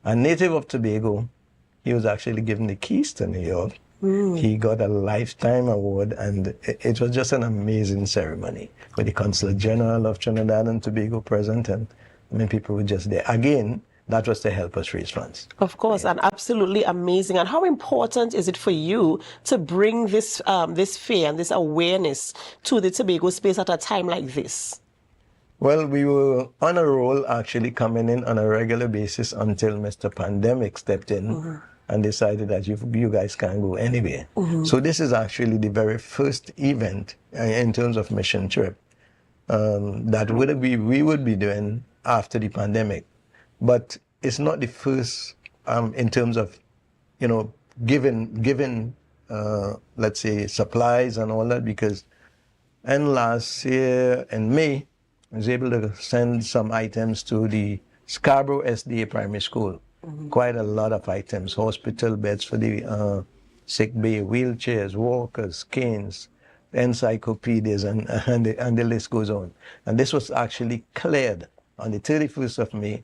Speaker 21: a native of Tobago, he was actually given the keys to New York. He got a lifetime award, and it was just an amazing ceremony with the Consul General of Trinidad and Tobago present, and many people were just there. Again, that was to help us raise funds.
Speaker 2: Of course, and absolutely amazing. And how important is it for you to bring this this fear and this awareness to the Tobago space at a time like this?
Speaker 21: Well, we were on a roll actually coming in on a regular basis until Mr. Pandemic stepped in and decided that you guys can't go anywhere. So this is actually the very first event in terms of mission trip that we would be doing after the pandemic. But it's not the first in terms of, you know, giving let's say, supplies and all that, because last year in May, I was able to send some items to the Scarborough SDA Primary School. Quite a lot of items, hospital beds for the sick bay, wheelchairs, walkers, canes, encyclopedias, and the list goes on. And this was actually cleared on the 31st of May,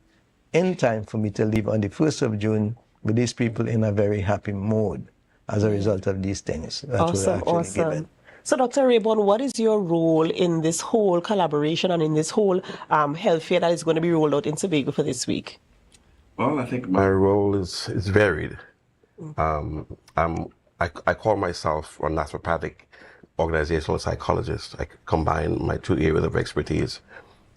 Speaker 21: in time for me to leave on the 1st of June with these people in a very happy mood as a result of these things that were actually given.
Speaker 2: So, Dr. Rayburn, what is your role in this whole collaboration and in this whole health fair that is going to be rolled out in Tobago for this week?
Speaker 7: Well, I think my role is varied. I call myself a naturopathic organizational psychologist. I combine my two areas of expertise.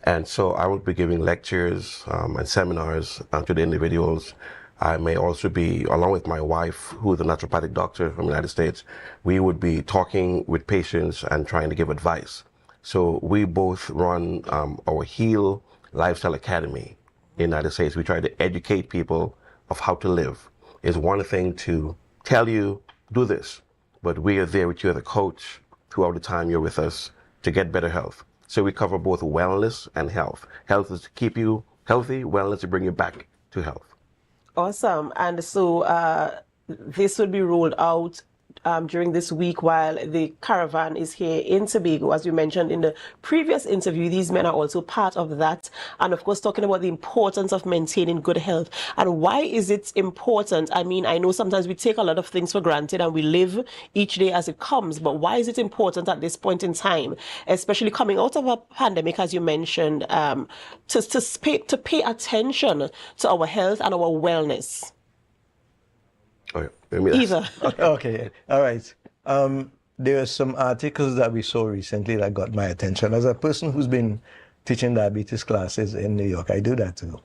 Speaker 7: And so I will be giving lectures and seminars to the individuals. I may also be, along with my wife, who is a naturopathic doctor from the United States, we would be talking with patients and trying to give advice. So we both run our Heal Lifestyle Academy in the United States. We try to educate people of how to live. It's one thing to tell you, do this, but we are there with you as a coach throughout the time you're with us to get better health. So we cover both wellness and health. Health is to keep you healthy, wellness to bring you back to health.
Speaker 2: Awesome. And so this will be rolled out during this week while the caravan is here in Tobago. As you mentioned in the previous interview, these men are also part of that. And of course, talking about the importance of maintaining good health. And why is it important? I mean, I know sometimes we take a lot of things for granted and we live each day as it comes, but why is it important at this point in time, especially coming out of a pandemic, as you mentioned, to pay attention to our health and our wellness?
Speaker 21: Either. Okay, all right. There are some articles that we saw recently that got my attention. As a person who's been teaching diabetes classes in New York, I do that too.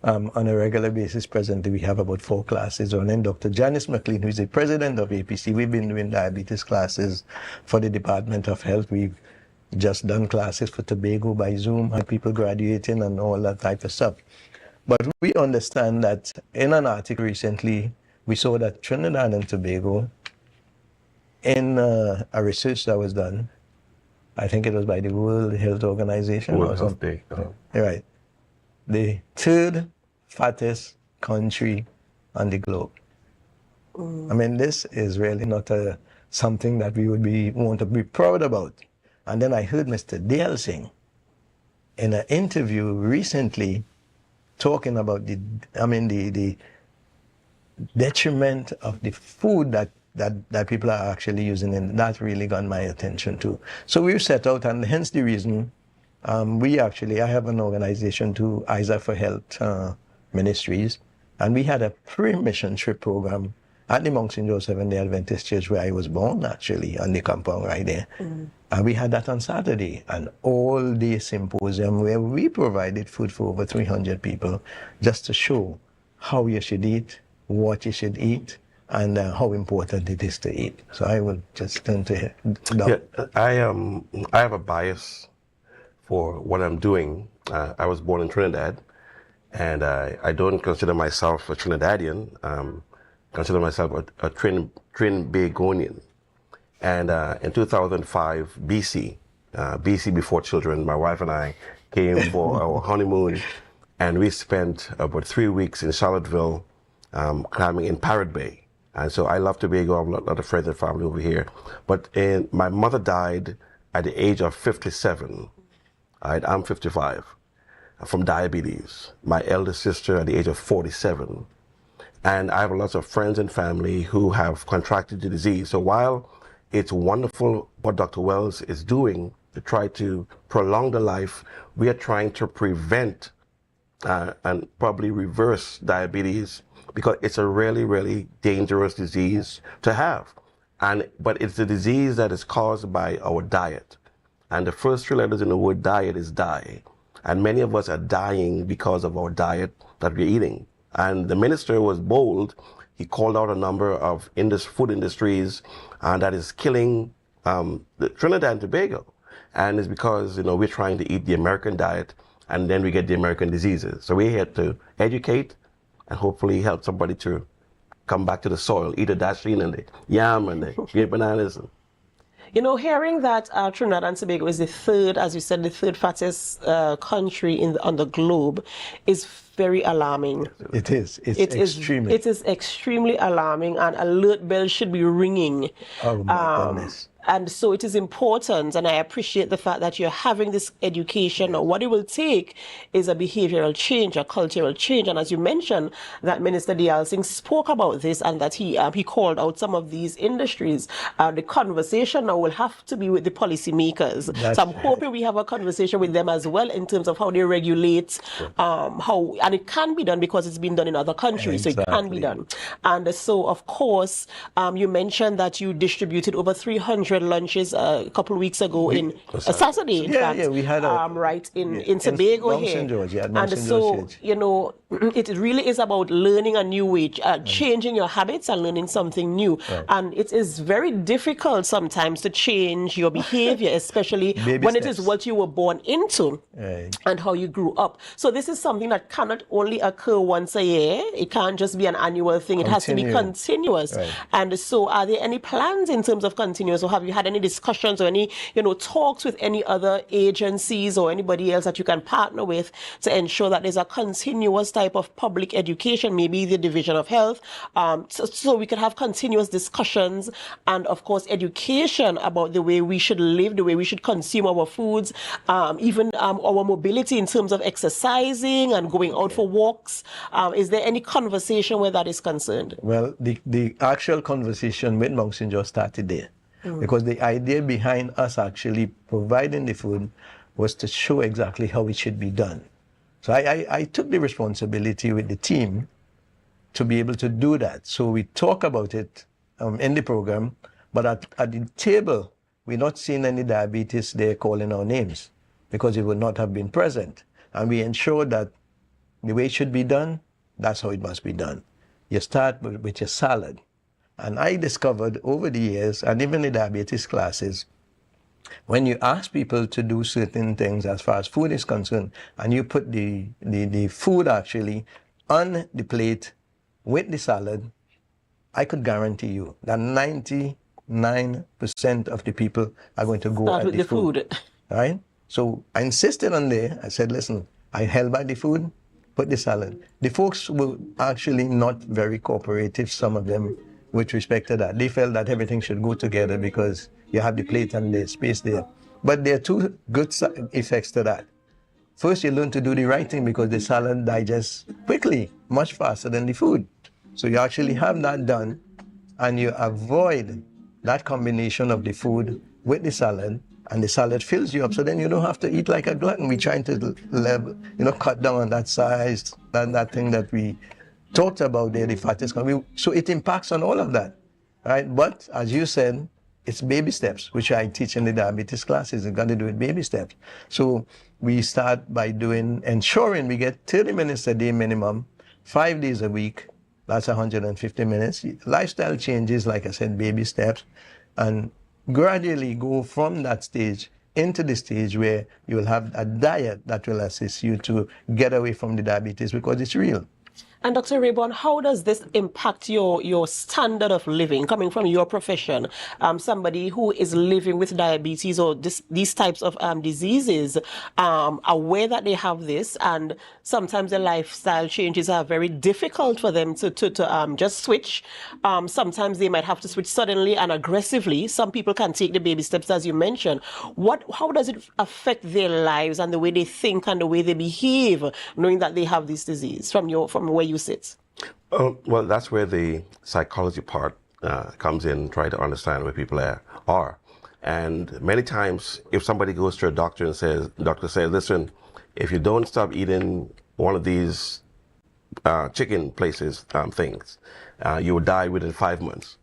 Speaker 21: On a regular basis, presently, we have about 4 classes running. Dr. Janice McLean, who is the president of APC, we've been doing diabetes classes for the Department of Health. We've just done classes for Tobago by Zoom, had people graduating and all that type of stuff. But we understand that in an article recently, we saw that Trinidad and Tobago, in a research that was done, I think it was by the World Health Organization.
Speaker 7: World Health Day.
Speaker 21: Right. The 3rd fattest country on the globe. I mean, this is really not something that we would want to be proud about. And then I heard Mr. Dale Singh in an interview recently talking about the detriment of the food that people are actually using, and that really got my attention too. So we set out, and hence the reason I have an organization too, Isa for Health Ministries, and we had a pre-mission trip program at the Mount St. Joseph and the Adventist Church where I was born, actually, on the compound right there. And we had that on Saturday, an all-day symposium where we provided food for over 300 people just to show how you should eat, what you should eat, and how important it is to eat. So I will just turn to Doc.
Speaker 7: Yeah, I have a bias for what I'm doing. I was born in Trinidad, and I don't consider myself a Trinidadian. consider myself a trained Bagonian. And in 2005, BC before children, my wife and I came for our honeymoon, and we spent about 3 weeks in Charlottesville, climbing in Parrot Bay. And so I love Tobago. I have a lot of friends and family over here. But my mother died at the age of 57. I'm 55, from diabetes. My eldest sister at the age of 47. And I have lots of friends and family who have contracted the disease. So while it's wonderful what Dr. Wells is doing to try to prolong the life, we are trying to prevent and probably reverse diabetes, because it's a really, really dangerous disease to have. But it's a disease that is caused by our diet. And the first 3 letters in the word diet is die. And many of us are dying because of our diet that we're eating. And the minister was bold. He called out a number of food industries that is killing the Trinidad and Tobago. And it's because, we're trying to eat the American diet, and then we get the American diseases. So we're here to educate and hopefully help somebody to come back to the soil, eat the dasheen and the yam and the grape bananas.
Speaker 2: Hearing that Trinidad and Tobago is the third, as you said, the third fattest country on the globe is very alarming.
Speaker 21: It is. It is
Speaker 2: extremely alarming, and alert bells should be ringing.
Speaker 21: Oh my goodness.
Speaker 2: And so it is important, and I appreciate the fact that you're having this education. What it will take is a behavioral change, a cultural change. And as you mentioned, that Minister Dayal Singh spoke about this, and that he called out some of these industries. The conversation now will have to be with the policymakers. So I'm hoping we have a conversation with them as well in terms of how they regulate, and it can be done because it's been done in other countries, so it can be done. And so, of course, you mentioned that you distributed over 300 lunches a couple of weeks ago Saturday, in fact.
Speaker 21: Yeah, we had
Speaker 2: in Tobago here. And so, it really is about learning a new way, changing your habits and learning something new. And it is very difficult sometimes to change your behavior, especially when it is what you were born into and how you grew up. So this is something that cannot only occur once a year. It can't just be an annual thing. It has to be continuous. And so are there any plans in terms of continuous, or have you had any discussions or any talks with any other agencies or anybody else that you can partner with to ensure that there's a continuous type of public education, maybe the Division of Health, so we can have continuous discussions and, of course, education about the way we should live, the way we should consume our foods, even our mobility in terms of exercising and going out for walks. Is there any conversation where that is concerned?
Speaker 21: Well, the actual conversation with Mount St. George started there. Because the idea behind us actually providing the food was to show exactly how it should be done. So I took the responsibility with the team to be able to do that. So we talk about it in the program, but at the table, we're not seeing any diabetes there calling our names, because it would not have been present. And we ensure that the way it should be done, that's how it must be done. You start with your salad. And I discovered over the years, and even in diabetes classes, when you ask people to do certain things as far as food is concerned, and you put the food actually on the plate with the salad, I could guarantee you that 99% of the people are going to go at the food. Right? So I insisted on there. I said, listen, I held by the food, put the salad. The folks were actually not very cooperative, some of them, with respect to that. They felt that everything should go together because you have the plate and the space there. But there are two good effects to that. First, you learn to do the right thing because the salad digests quickly, much faster than the food. So you actually have that done, and you avoid that combination of the food with the salad, and the salad fills you up. So then you don't have to eat like a glutton. We're trying to cut down on that size, that thing that we talked about there, the fattest. So it impacts on all of that, right? But as you said, it's baby steps, which I teach in the diabetes classes. You've got to do it baby steps. So we start by ensuring we get 30 minutes a day minimum, 5 days a week. That's 150 minutes. Lifestyle changes, like I said, baby steps, and gradually go from that stage into the stage where you will have a diet that will assist you to get away from the diabetes, because it's real.
Speaker 2: And Dr. Rayburn, how does this impact your standard of living, coming from your profession? Somebody who is living with diabetes or these types of diseases, aware that they have this, and sometimes the lifestyle changes are very difficult for them to just switch. Sometimes they might have to switch suddenly and aggressively. Some people can take the baby steps, as you mentioned. How does it affect their lives and the way they think and the way they behave, knowing that they have this disease from where you sit?
Speaker 7: Well, that's where the psychology part comes in, try to understand where people are. And many times, if somebody goes to a doctor and doctor says, listen, if you don't stop eating one of these chicken places, things, you will die within 5 months.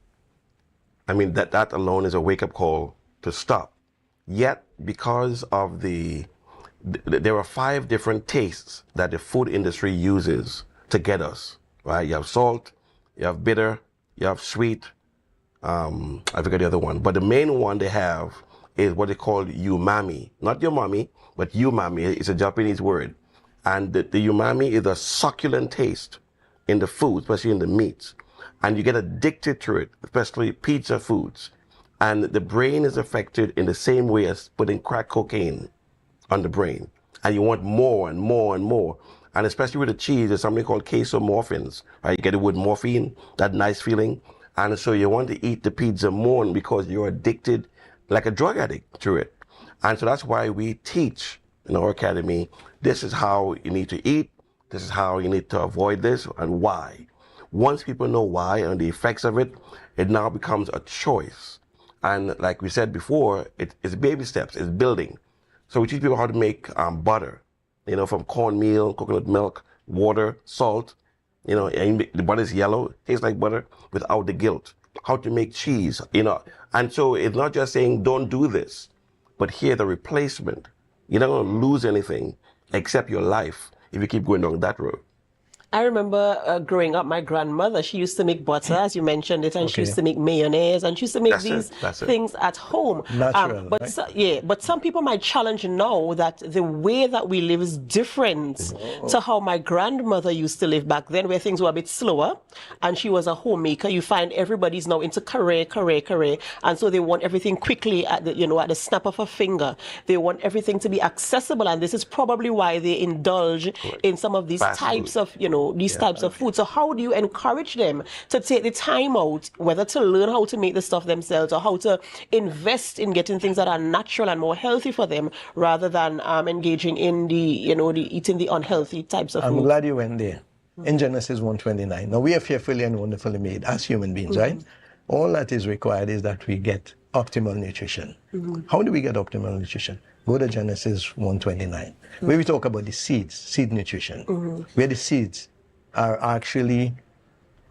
Speaker 7: I mean, that alone is a wake-up call to stop. Yet, because of there are 5 different tastes that the food industry uses to get us, right? You have salt, you have bitter, you have sweet, I forget the other one. But the main one they have is what they call umami. Not your mommy, but umami. It's a Japanese word. And the umami is a succulent taste in the food, especially in the meats. And you get addicted to it, especially pizza foods. And the brain is affected in the same way as putting crack cocaine on the brain. And you want more and more and more. And especially with the cheese, there's something called casomorphins, right? You get it with morphine, that nice feeling. And so you want to eat the pizza more because you're addicted like a drug addict to it. And so that's why we teach in our academy, this is how you need to eat, this is how you need to avoid this, and why. Once people know why and the effects of it, it now becomes a choice. And like we said before, it's baby steps, it's building. So we teach people how to make butter, from cornmeal, coconut milk, water, salt. And the butter is yellow, tastes like butter without the guilt. How to make cheese, And so it's not just saying don't do this, but here the replacement. You're not going to lose anything except your life if you keep going down that road.
Speaker 2: I remember growing up, my grandmother, she used to make butter, as you mentioned it, and she used to make mayonnaise, and she used to make these things at home.
Speaker 21: Natural,
Speaker 2: right? But some people might challenge now that the way that we live is different to how my grandmother used to live back then, where things were a bit slower, and she was a homemaker. You find everybody's now into career, and so they want everything quickly at the snap of a finger. They want everything to be accessible, and this is probably why they indulge in some of these types of, types of food. So how do you encourage them to take the time out, whether to learn how to make the stuff themselves or how to invest in getting things that are natural and more healthy for them, rather than engaging in the eating the unhealthy types of food?
Speaker 21: I'm glad you went there. In Genesis 1:29. Now we are fearfully and wonderfully made as human beings, right? All that is required is that we get optimal nutrition. How do we get optimal nutrition? Go to Genesis 1:29, where we talk about the seed nutrition, where the seeds are actually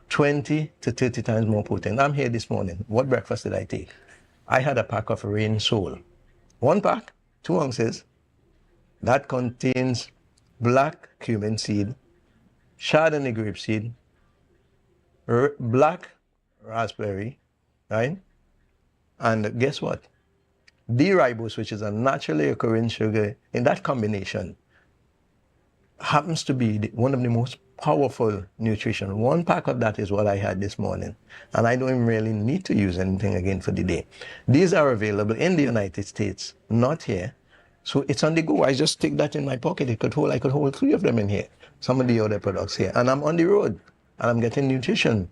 Speaker 21: 20 to 30 times more potent. I'm here this morning. What breakfast did I take? I had a pack of rain sole. 1 pack, 2 ounces, that contains black cumin seed, Chardonnay grape seed, black raspberry, right? And guess what? D-ribose, which is a naturally occurring sugar, in that combination happens to be one of the most powerful nutrition. 1 pack of that is what I had this morning. And I don't even really need to use anything again for the day. These are available in the United States, not here. So it's on the go. I just stick that in my pocket. I could hold 3 of them in here. Some of the other products here. And I'm on the road and I'm getting nutrition.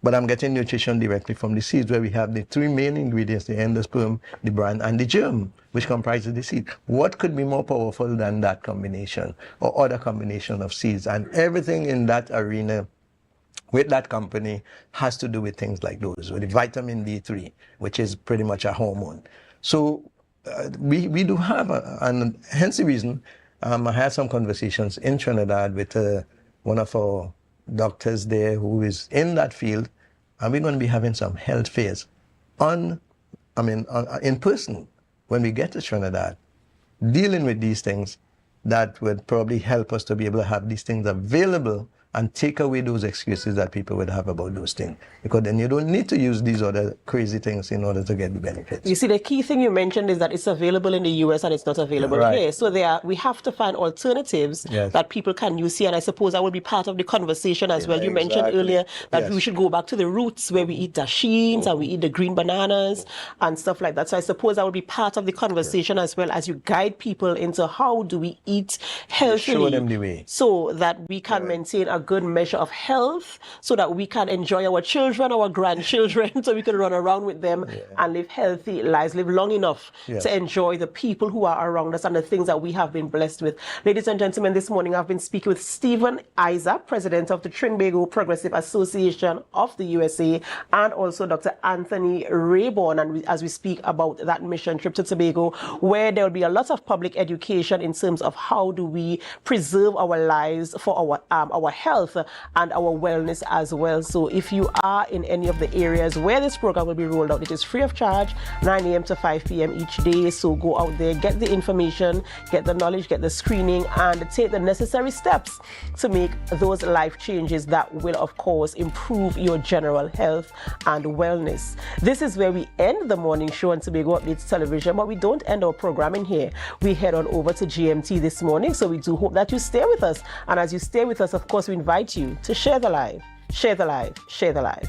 Speaker 21: But I'm getting nutrition directly from the seeds, where we have the 3 main ingredients, the endosperm, the bran, and the germ, which comprises the seed. What could be more powerful than that combination or other combination of seeds? And everything in that arena with that company has to do with things like those, with the vitamin D3, which is pretty much a hormone. So we do have, and hence the reason I had some conversations in Trinidad with one of our doctors there who is in that field, and we're going to be having some health fairs in person when we get to Trinidad, dealing with these things that would probably help us to be able to have these things available and take away those excuses that people would have about those things. Because then you don't need to use these other crazy things in order to get the benefits.
Speaker 2: You see, the key thing you mentioned is that it's available in the US and it's not available here. So we have to find alternatives that people can use here. And I suppose that will be part of the conversation as well. You mentioned earlier that we should go back to the roots where we eat dashins and we eat the green bananas and stuff like that. So I suppose that will be part of the conversation as well as you guide people into how do we eat healthily.
Speaker 21: Show them the way.
Speaker 2: So that we can maintain a good measure of health, so that we can enjoy our children, our grandchildren, so we can run around with them and live healthy lives, live long enough to enjoy the people who are around us and the things that we have been blessed with. Ladies and gentlemen, this morning I've been speaking with Stephen Isaac, President of the Trinbago Progressive Association of the USA, and also Dr. Anthony Rayborn, and as we speak about that mission trip to Tobago, where there will be a lot of public education in terms of how do we preserve our lives for our health and our wellness as well. So if you are in any of the areas where this program will be rolled out, it is free of charge, 9 a.m. to 5 p.m. each day. So go out there, get the information, get the knowledge, get the screening, and take the necessary steps to make those life changes that will, of course, improve your general health and wellness. This is where we end the morning show on Tobago Updates Television, but we don't end our programming here. We head on over to GMT this morning, so we do hope that you stay with us. And as you stay with us, of course, we invite you to share the live, share the live, share the live.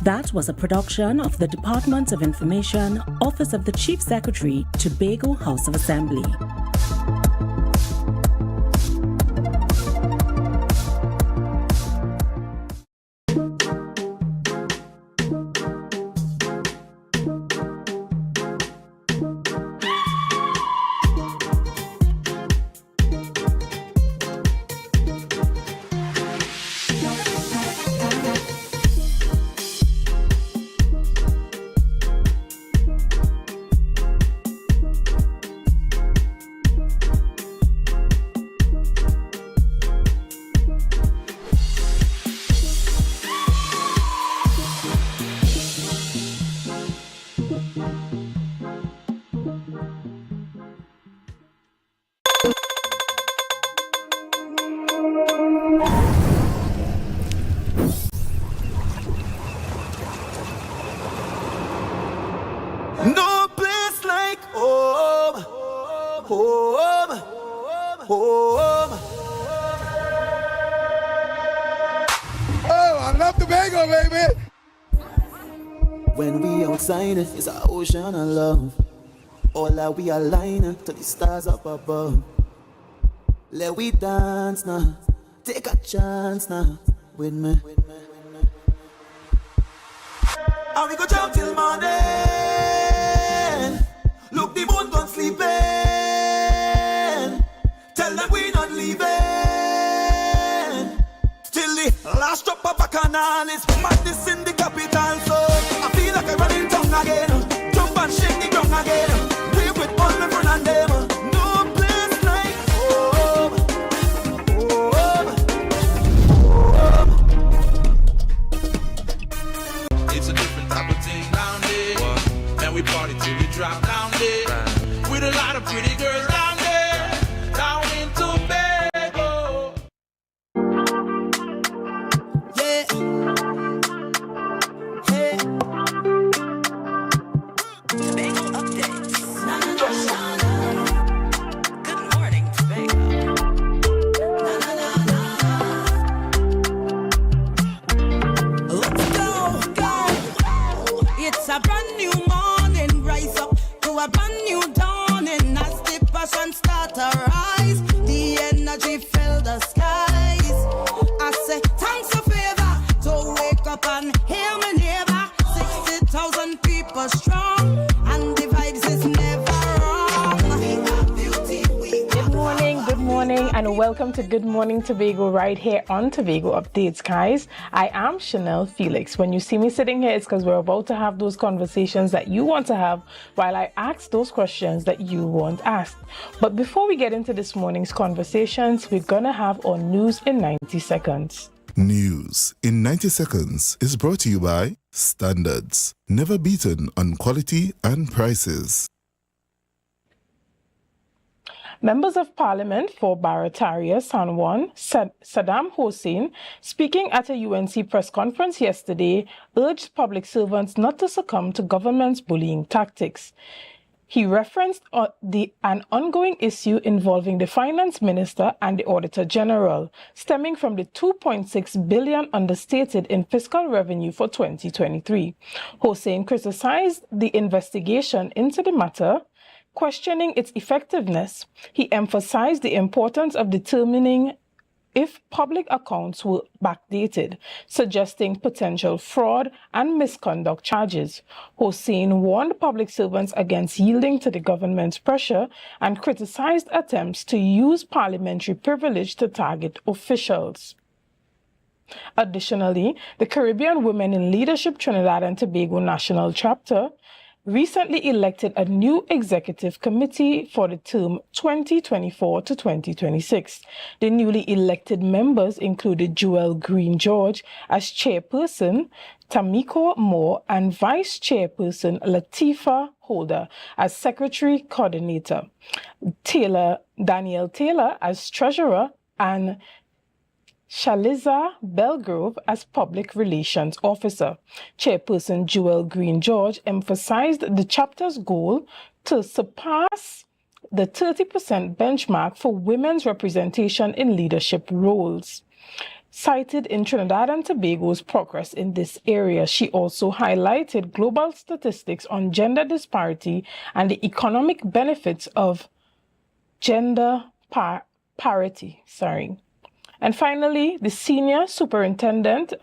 Speaker 8: That was a production of the Department of Information, Office of the Chief Secretary, Tobago House of Assembly.
Speaker 6: No place like home, home, home.
Speaker 22: Oh, I love Tobago, baby.
Speaker 6: When we outside, it's an ocean of love. All that we align to the stars up above. Let we dance now, take a chance now with me. And we go jump till morning. Look, the moon don't sleeping. Tell them we not leaving. Till the last drop of bacchanal is madness in the capital. So I feel like I'm running tongue again. Jump and shake the ground again. Wave with all my friends and them. No place like home. Home. Home.
Speaker 16: It's a different type of thing down there. And we party till we drop down there. With a lot of pretty girls down there. Down in Tobago.
Speaker 6: Yeah. Hey. Tobago updates. Good morning, Tobago. Let's go, go. It's a brand new morning. Rise up to a brand new dawning. As the passion start to rise, the energy fill the skies. I say thanks for favor to wake up and hear me neighbor. 60,000 people strong, and the vibes is never wrong. We are beauty, we are
Speaker 23: Good morning, and welcome to Good Morning Tobago right here on Tobago Updates, guys. I am Chanel Felix. When you see me sitting here, it's because we're about to have those conversations that you want to have while I ask those questions that you want asked. But before we get into this morning's conversations, we're going to have our news in 90 seconds.
Speaker 3: News in 90 seconds is brought to you by Standards, never beaten on quality and prices.
Speaker 23: Members of Parliament for Barataria, San Juan, Saddam Hussein, speaking at a UNC press conference yesterday, urged public servants not to succumb to government's bullying tactics. He referenced an ongoing issue involving the finance minister and the auditor general, stemming from the $2.6 billion understated in fiscal revenue for 2023. Hussein criticized the investigation into the matter, questioning its effectiveness. He emphasized the importance of determining if public accounts were backdated, suggesting potential fraud and misconduct charges. Hussein warned public servants against yielding to the government's pressure and criticized attempts to use parliamentary privilege to target officials. Additionally, the Caribbean Women in Leadership Trinidad and Tobago National Chapter recently elected a new executive committee for the term 2024 to 2026. The newly elected members included Joelle Green George as chairperson, Tamiko Moore, and vice chairperson Latifa Holder as secretary coordinator, Danielle Taylor as treasurer, and Shaliza Belgrove as Public Relations Officer. Chairperson Joelle Green George emphasized the chapter's goal to surpass the 30% benchmark for women's representation in leadership roles. cited in Trinidad and Tobago's progress in this area. She also highlighted global statistics on gender disparity and the economic benefits of gender parity. And finally, the senior superintendent,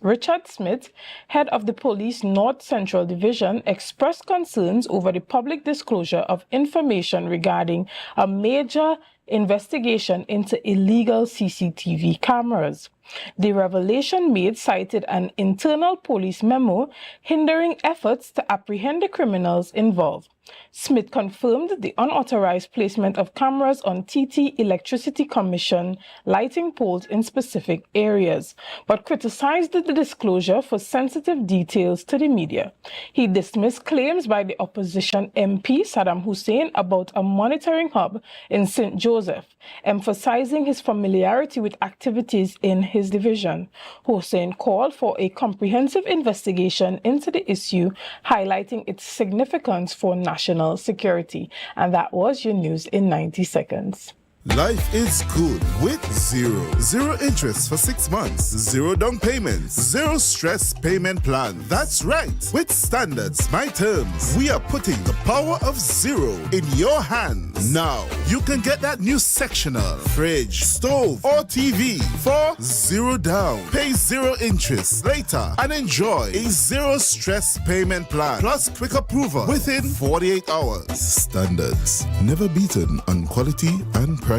Speaker 23: Richard Smith, head of the Police North Central Division, expressed concerns over the public disclosure of information regarding a major investigation into illegal CCTV cameras. The revelation made cited an internal police memo hindering efforts to apprehend the criminals involved. Smith confirmed the unauthorized placement of cameras on TT Electricity Commission lighting poles in specific areas, but criticized the disclosure for sensitive details to the media. He dismissed claims by the opposition MP Saddam Hussein about a monitoring hub in St. Joseph, emphasizing his familiarity with activities in his division. Hussein called for a comprehensive investigation into the issue, highlighting its significance for national security. And that was your news in 90 seconds.
Speaker 3: Life is good with zero interest for 6 months, zero down payments, zero stress payment plan. That's right. With Standards My Terms, we are putting the power of zero in your hands. Now, you can get that new sectional, fridge, stove, or TV for zero down. Pay zero interest later and enjoy a zero stress payment plan plus quick approval within 48 hours. Standards, never beaten on quality and prices.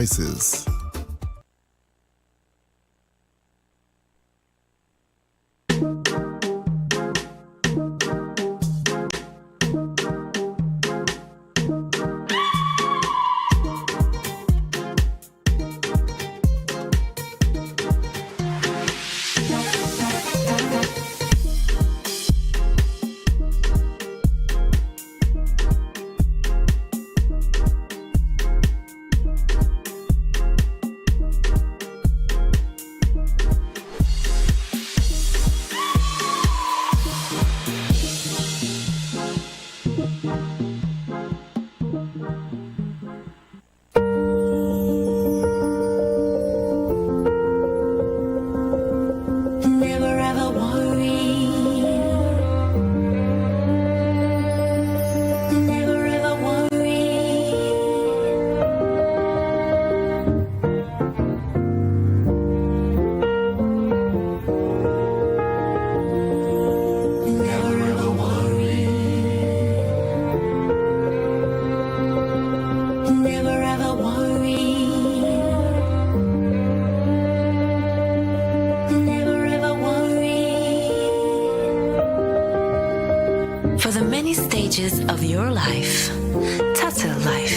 Speaker 5: For the many stages of your life, Tata Life.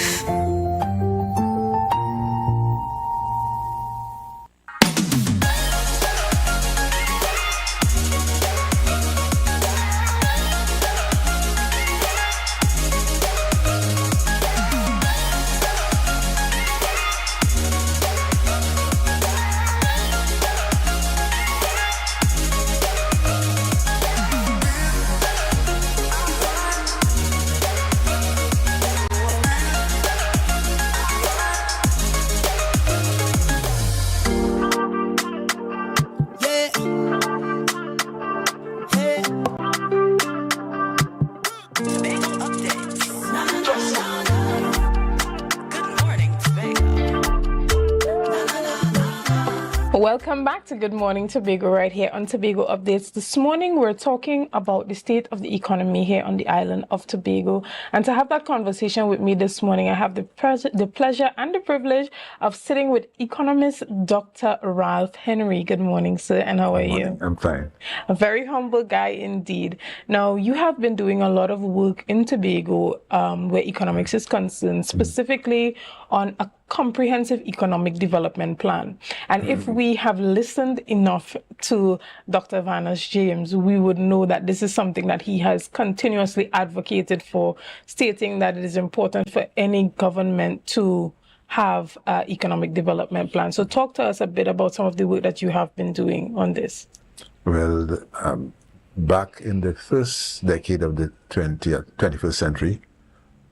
Speaker 23: Welcome back to Good Morning Tobago right here on Tobago Updates. This morning we're talking about the state of the economy here on the island of Tobago. And to have that conversation with me this morning, I have the pleasure and the privilege of sitting with economist Dr. Ralph Henry. Good morning, sir, and how are you?
Speaker 1: I'm fine.
Speaker 23: A very humble guy indeed. Now, you have been doing a lot of work in Tobago where economics is concerned, specifically on a comprehensive economic development plan. And if we have listened enough to Dr. Vanas James, we would know that this is something that he has continuously advocated for, stating that it is important for any government to have an economic development plan. So talk to us a bit about some of the work that you have been doing on this.
Speaker 1: Well, back in the first decade of the 21st century,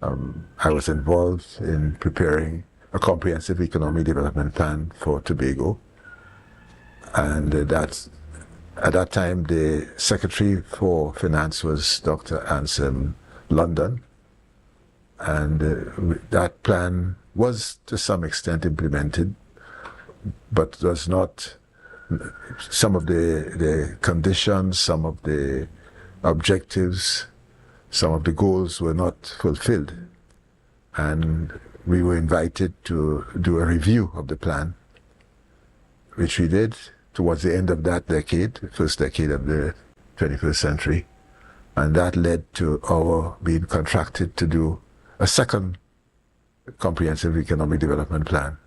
Speaker 1: I was involved in preparing a comprehensive economic development plan for Tobago. And at that time, the Secretary for Finance was Dr. Anselm London. And that plan was to some extent implemented, but was not, some of the conditions, some of the objectives, some of the goals were not fulfilled. And we were invited to do a review of the plan, which we did towards the end of that decade, the first decade of the 21st century. And that led to our being contracted to do a second comprehensive economic development plan,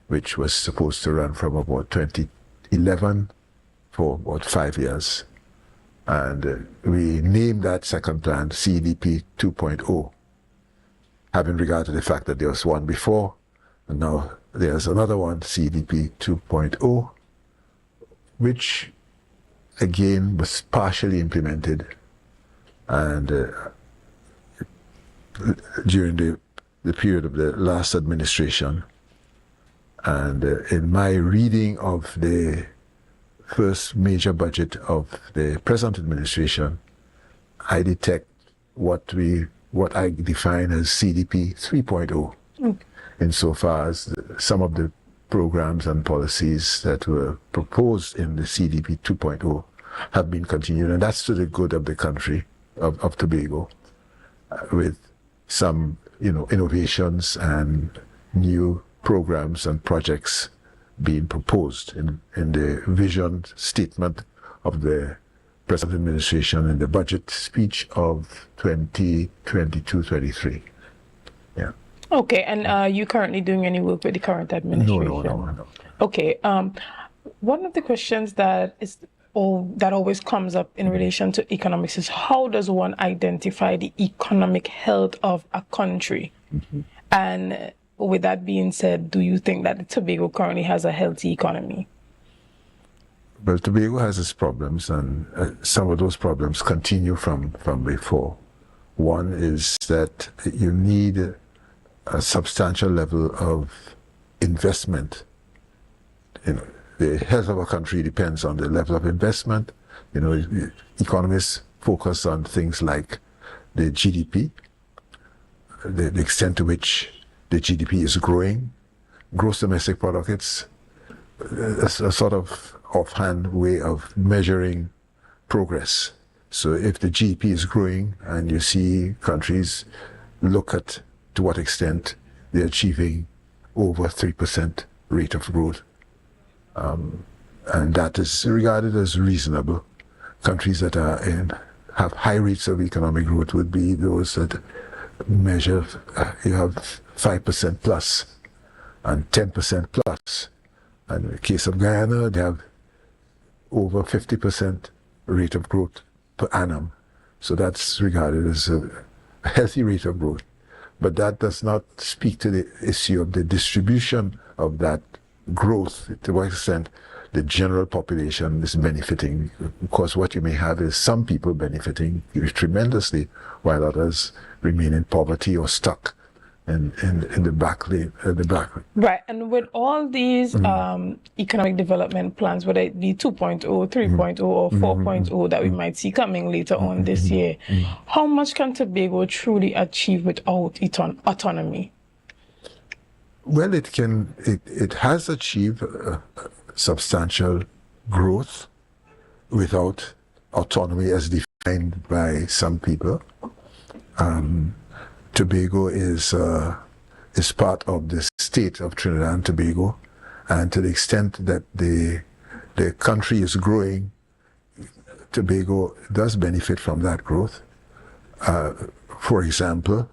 Speaker 1: which was supposed to run from about 2011 for about 5 years. And we named that second plan CDP 2.0, having regard to the fact that there was one before, and now there's another one, CDP 2.0, which again was partially implemented. And during the period of the last administration. And in my reading of the first major budget of the present administration, I detect what I define as CDP 3.0, insofar as some of the programs and policies that were proposed in the CDP 2.0 have been continued, and that's to the good of the country of Tobago, with some innovations and new programs and projects being proposed in the vision statement of the present administration in the budget speech of 2022-23. Yeah.
Speaker 23: Okay, and are you currently doing any work with the current administration?
Speaker 1: No.
Speaker 23: Okay. One of the questions that always comes up in relation to economics is, how does one identify the economic health of a country? Mm-hmm. And with that being said, do you think that Tobago currently has a healthy economy?
Speaker 1: Well, Tobago has its problems, and some of those problems continue from before. One is that you need a substantial level of investment. The health of a country depends on the level of investment. Economists focus on things like the GDP, the extent to which the GDP is growing, gross domestic product. It's a sort of offhand way of measuring progress. So if the GDP is growing and you see countries look at to what extent they're achieving over 3% rate of growth, and that is regarded as reasonable. Countries that have high rates of economic growth would be those that measure, you have 5% plus and 10% plus. And in the case of Guyana, they have over 50% rate of growth per annum. So that's regarded as a healthy rate of growth. But that does not speak to the issue of the distribution of that growth, to what extent the general population is benefiting. Because what you may have is some people benefiting tremendously, while others remain in poverty or stuck in the back lane.
Speaker 23: Right, and with all these economic development plans, whether it be 2.0, 3.0, or 4.0 that we might see coming later on this year, how much can Tobago truly achieve without autonomy?
Speaker 1: Well, it has achieved substantial growth without autonomy as defined by some people. Tobago is part of the state of Trinidad and Tobago, and to the extent that the country is growing, Tobago does benefit from that growth. For example,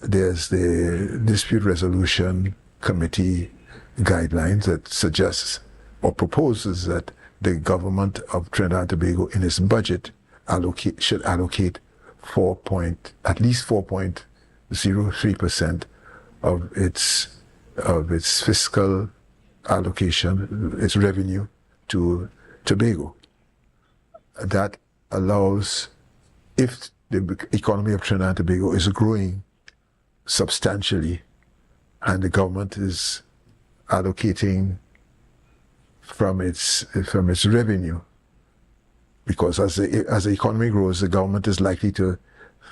Speaker 1: there's the Dispute Resolution Committee guidelines that suggests or proposes that the government of Trinidad and Tobago in its budget should allocate at least 4.03% of its fiscal allocation, its revenue, to Tobago. That allows, if the economy of Trinidad and Tobago is growing substantially and the government is allocating from its revenue, because as the economy grows, the government is likely to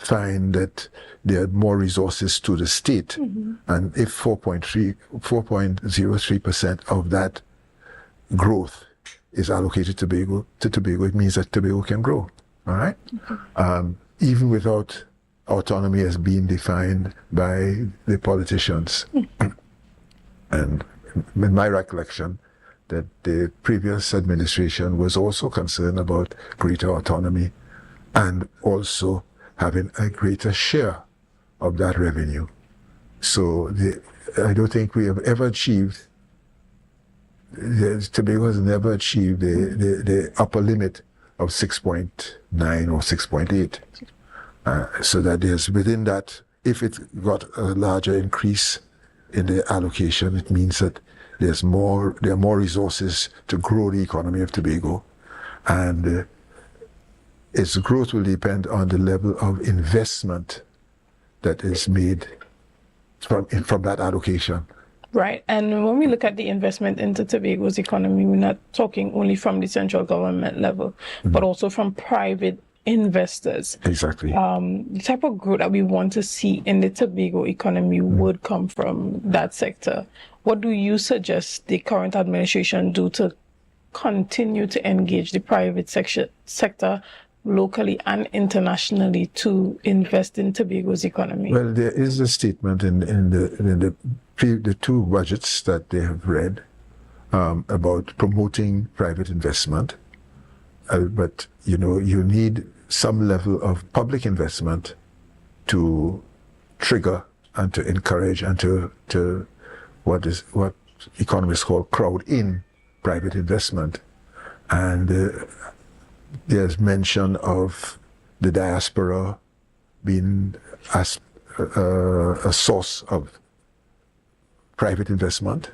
Speaker 1: find that there are more resources to the state, and if 4.03% of that growth is allocated to Tobago, it means that Tobago can grow. All right, even without autonomy as being defined by the politicians. And in my recollection, that the previous administration was also concerned about greater autonomy and also having a greater share of that revenue. So I don't think we have ever achieved, Tobago has never achieved the upper limit of 6.9 or 6.8. So that there's within that, if it got a larger increase in the allocation, it means that there are more resources to grow the economy of Tobago, and its growth will depend on the level of investment that is made from that allocation.
Speaker 23: Right, and when we look at the investment into Tobago's economy, we're not talking only from the central government level, but also from private investors.
Speaker 1: Exactly.
Speaker 23: The type of growth that we want to see in the Tobago economy would come from that sector. What do you suggest the current administration do to continue to engage the private sector locally and internationally to invest in Tobago's economy?
Speaker 1: Well, there is a statement in the two budgets that they have read about promoting private investment. But, you need some level of public investment to trigger and to encourage and to what economists call crowd in private investment. And there's mention of the diaspora being as a source of private investment.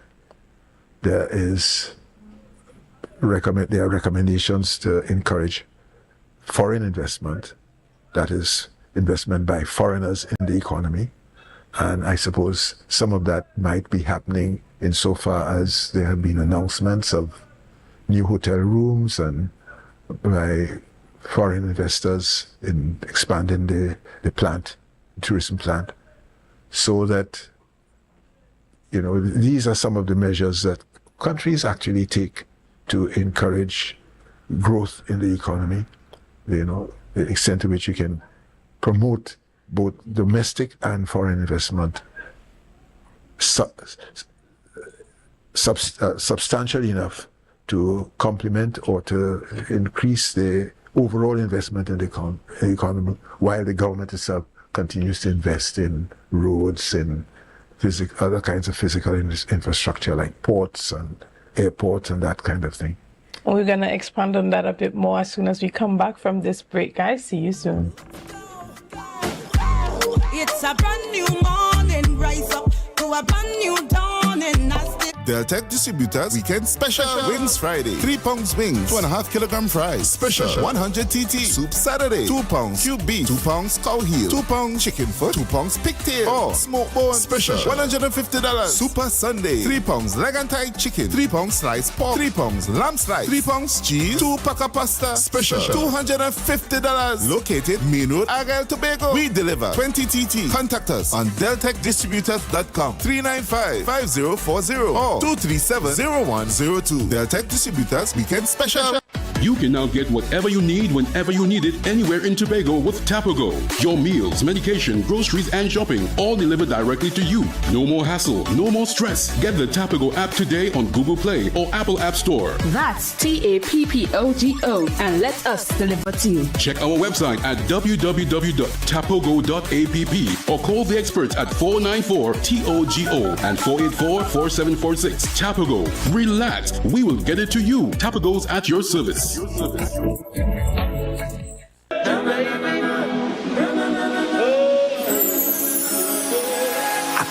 Speaker 1: There are recommendations to encourage foreign investment, that is, investment by foreigners in the economy. And I suppose some of that might be happening insofar as there have been announcements of new hotel rooms and by foreign investors in expanding the tourism plant, so that, these are some of the measures that countries actually take to encourage growth in the economy, the extent to which you can promote both domestic and foreign investment substantially enough to complement or to increase the overall investment in the economy, while the government itself continues to invest in roads, in other kinds of physical infrastructure like ports and airports and that kind of thing.
Speaker 23: We're going to expand on that a bit more as soon as we come back from this break, guys. See you soon.
Speaker 6: It's a brand new morning, rise up to a brand new dawning.
Speaker 3: Deltec Distributors Weekend Special Wings Friday. 3 pounds wings, 2.5 kilogram fries. Special 100 TT Soup Saturday. 2 pounds cube beef, 2 pounds cow heel, 2 pounds chicken foot, 2 pounds pigtail, or smoked bone. Special $150. Super Sunday. 3 pounds leg and thigh chicken, 3 pounds sliced pork, 3 pounds lamb slice, 3 pounds cheese, 2 pack of pasta. Special $250. Located Main Road, Argyle, Tobago. We deliver 20 TT. Contact us on deltecdistributors.com 395-5040 or 237-0102. Deltec Distributors Weekend Special.
Speaker 13: You can now get whatever you need whenever you need it anywhere in Tobago with Tapago. Your meals, medication, groceries, and shopping all delivered directly to you. No more hassle, no more stress. Get the Tapago app today on Google Play or Apple App Store.
Speaker 14: That's TAPPOGO, and let us deliver to you.
Speaker 13: Check our website at www.tapogo.app or call the experts at 494-TOGO and 484-4746. Tapago. Relax. We will get it to you. Tapago's at your service.
Speaker 6: I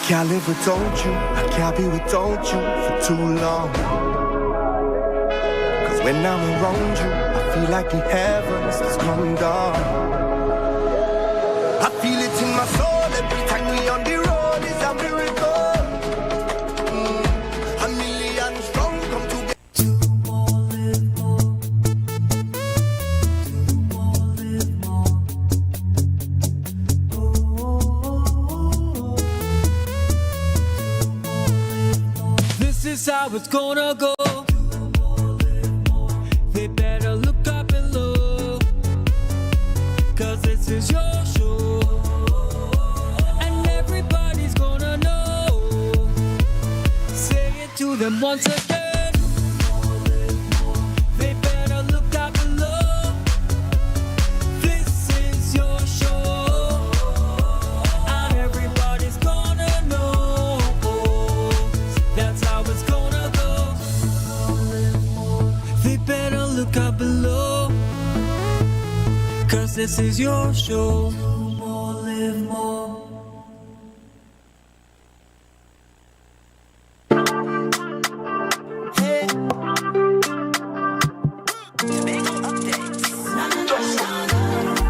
Speaker 6: can't live without you, I can't be without you for too long. Cause when I'm around you, I feel like the heavens is coming down. I feel it in my soul every time we on the road, it's a miracle. A million strong come together. is how it's gonna go. They better look up below, 'cause this is your show, and everybody's gonna know. Say it to them once again. They better look up below. This is your show, and everybody's gonna know. That's how it's gonna go. They better look up below, 'cause this is your show. More, live more. Hey. Tobago updates. Na, na, na, na, na.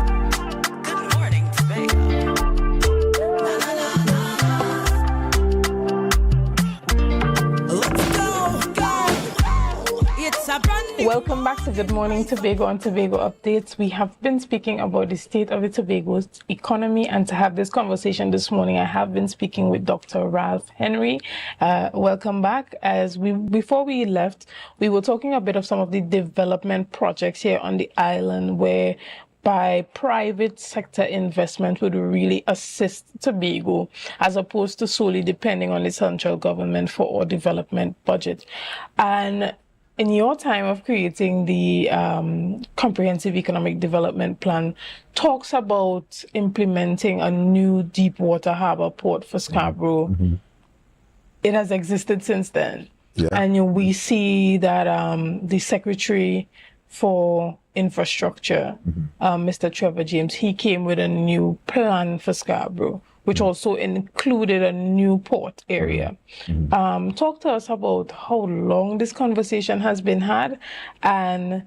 Speaker 6: Good morning, Tobago. Na, na, na, na. Let's go. It's a brand new.
Speaker 23: Welcome back to Good Morning Tobago on Tobago Updates. We have been speaking about the state of the Tobago's economy, and to have this conversation this morning, I have been speaking with Dr. Ralph Henry. Welcome back. Before we left, we were talking a bit of some of the development projects here on the island where by private sector investment would really assist Tobago as opposed to solely depending on the central government for our development budget. And in your time of creating the Comprehensive Economic Development Plan, talks about implementing a new deep water harbor port for Scarborough. Mm-hmm. It has existed since then. Yeah. And we see that the Secretary for Infrastructure, Mr. Trevor James, he came with a new plan for Scarborough, which also included a new port area. Talk to us about how long this conversation has been had and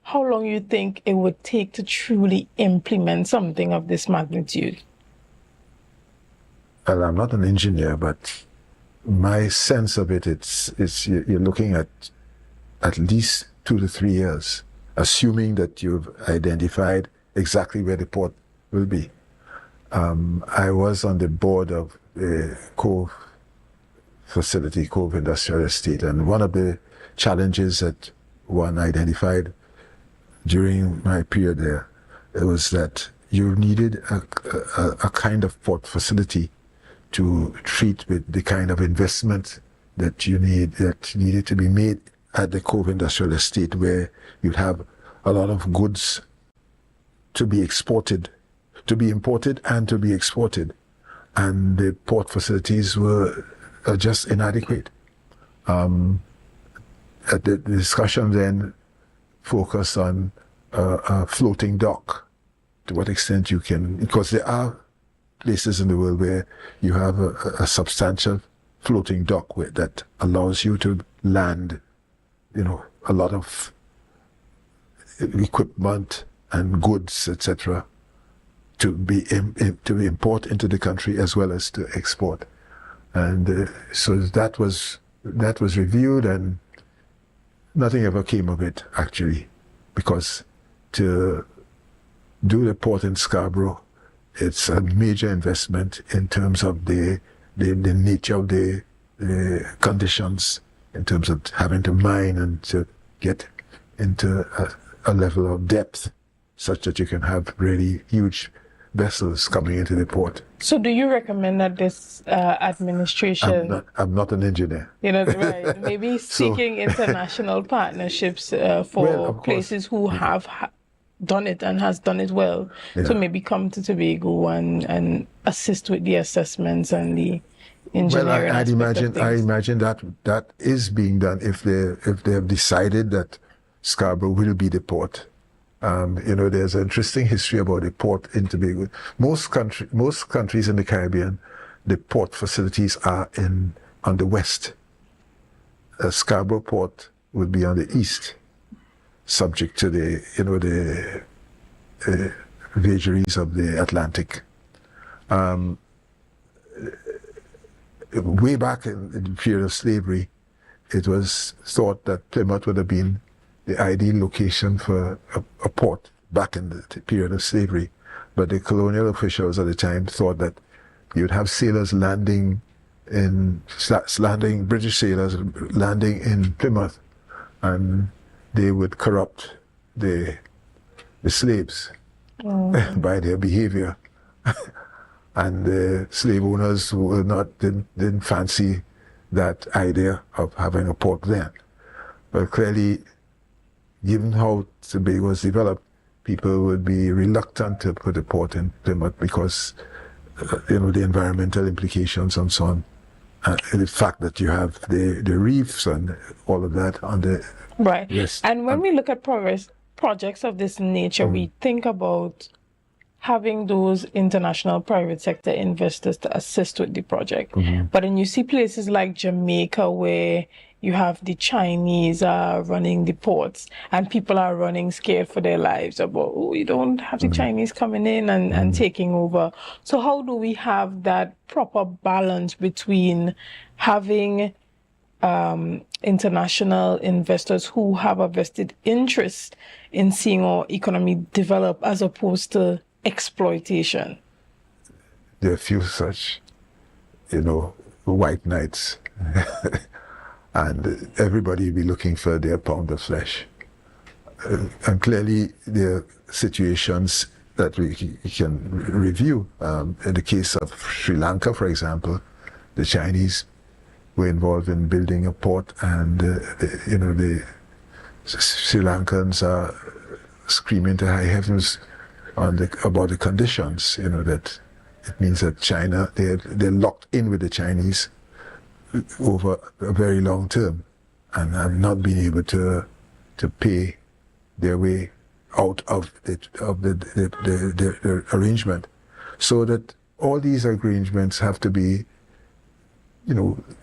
Speaker 23: how long you think it would take to truly implement something of this magnitude.
Speaker 1: Well, I'm not an engineer, but my sense of it, it's you're looking at least 2 to 3 years, assuming that you've identified exactly where the port will be. I was on the board of the Cove facility, Cove Industrial Estate, and one of the challenges that one identified during my period there, it was that you needed a kind of port facility to treat with the kind of investment that needed to be made at the Cove Industrial Estate, where you'd have a lot of goods to be exported, to be imported and to be exported, and the port facilities were just inadequate. The discussion then focused on a floating dock. To what extent you can, because there are places in the world where you have a substantial floating dock that allows you to land, a lot of equipment and goods, etc., to import into the country as well as to export. And so that was reviewed, and nothing ever came of it, actually, because to do the port in Scarborough, it's a major investment in terms of the nature of the conditions, in terms of having to mine and to get into a level of depth such that you can have really huge vessels coming into the port.
Speaker 23: So do you recommend that this administration...
Speaker 1: I'm not an engineer.
Speaker 23: Right. Maybe seeking international partnerships for places who have done it and has done it well. Yeah. So maybe come to Tobago and assist with the assessments and the engineering.
Speaker 1: Well, I imagine that is being done if they have decided that Scarborough will be the port. There's an interesting history about the port in Tobago. Most countries in the Caribbean, the port facilities are on the west. Scarborough Port would be on the east, subject to the vagaries of the Atlantic. Way back in the period of slavery, it was thought that Plymouth would have been the ideal location for a port back in the period of slavery. But the colonial officials at the time thought that you'd have sailors landing British sailors landing in Plymouth, and they would corrupt the slaves by their behavior. And the slave owners didn't fancy that idea of having a port there. But clearly, given how Tobago was developed, people would be reluctant to put a port in Plymouth because, the environmental implications and so on. And the fact that you have the reefs and all of that on the
Speaker 23: right.
Speaker 1: west.
Speaker 23: And when we look at projects of this nature, we think about having those international private sector investors to assist with the project. But then you see places like Jamaica where you have the Chinese running the ports, and people are running scared for their lives about, you don't have the Chinese coming in and taking over. So how do we have that proper balance between having international investors who have a vested interest in seeing our economy develop as opposed to exploitation?
Speaker 1: There are few such, white knights. And everybody be looking for their pound of flesh. And clearly there are situations that we can review. In the case of Sri Lanka, for example, the Chinese were involved in building a port, and the Sri Lankans are screaming to high heavens about the conditions. That it means that China, they're locked in with the Chinese over a very long term, and have not been able to pay their way out of the arrangement. So that all these arrangements have to be,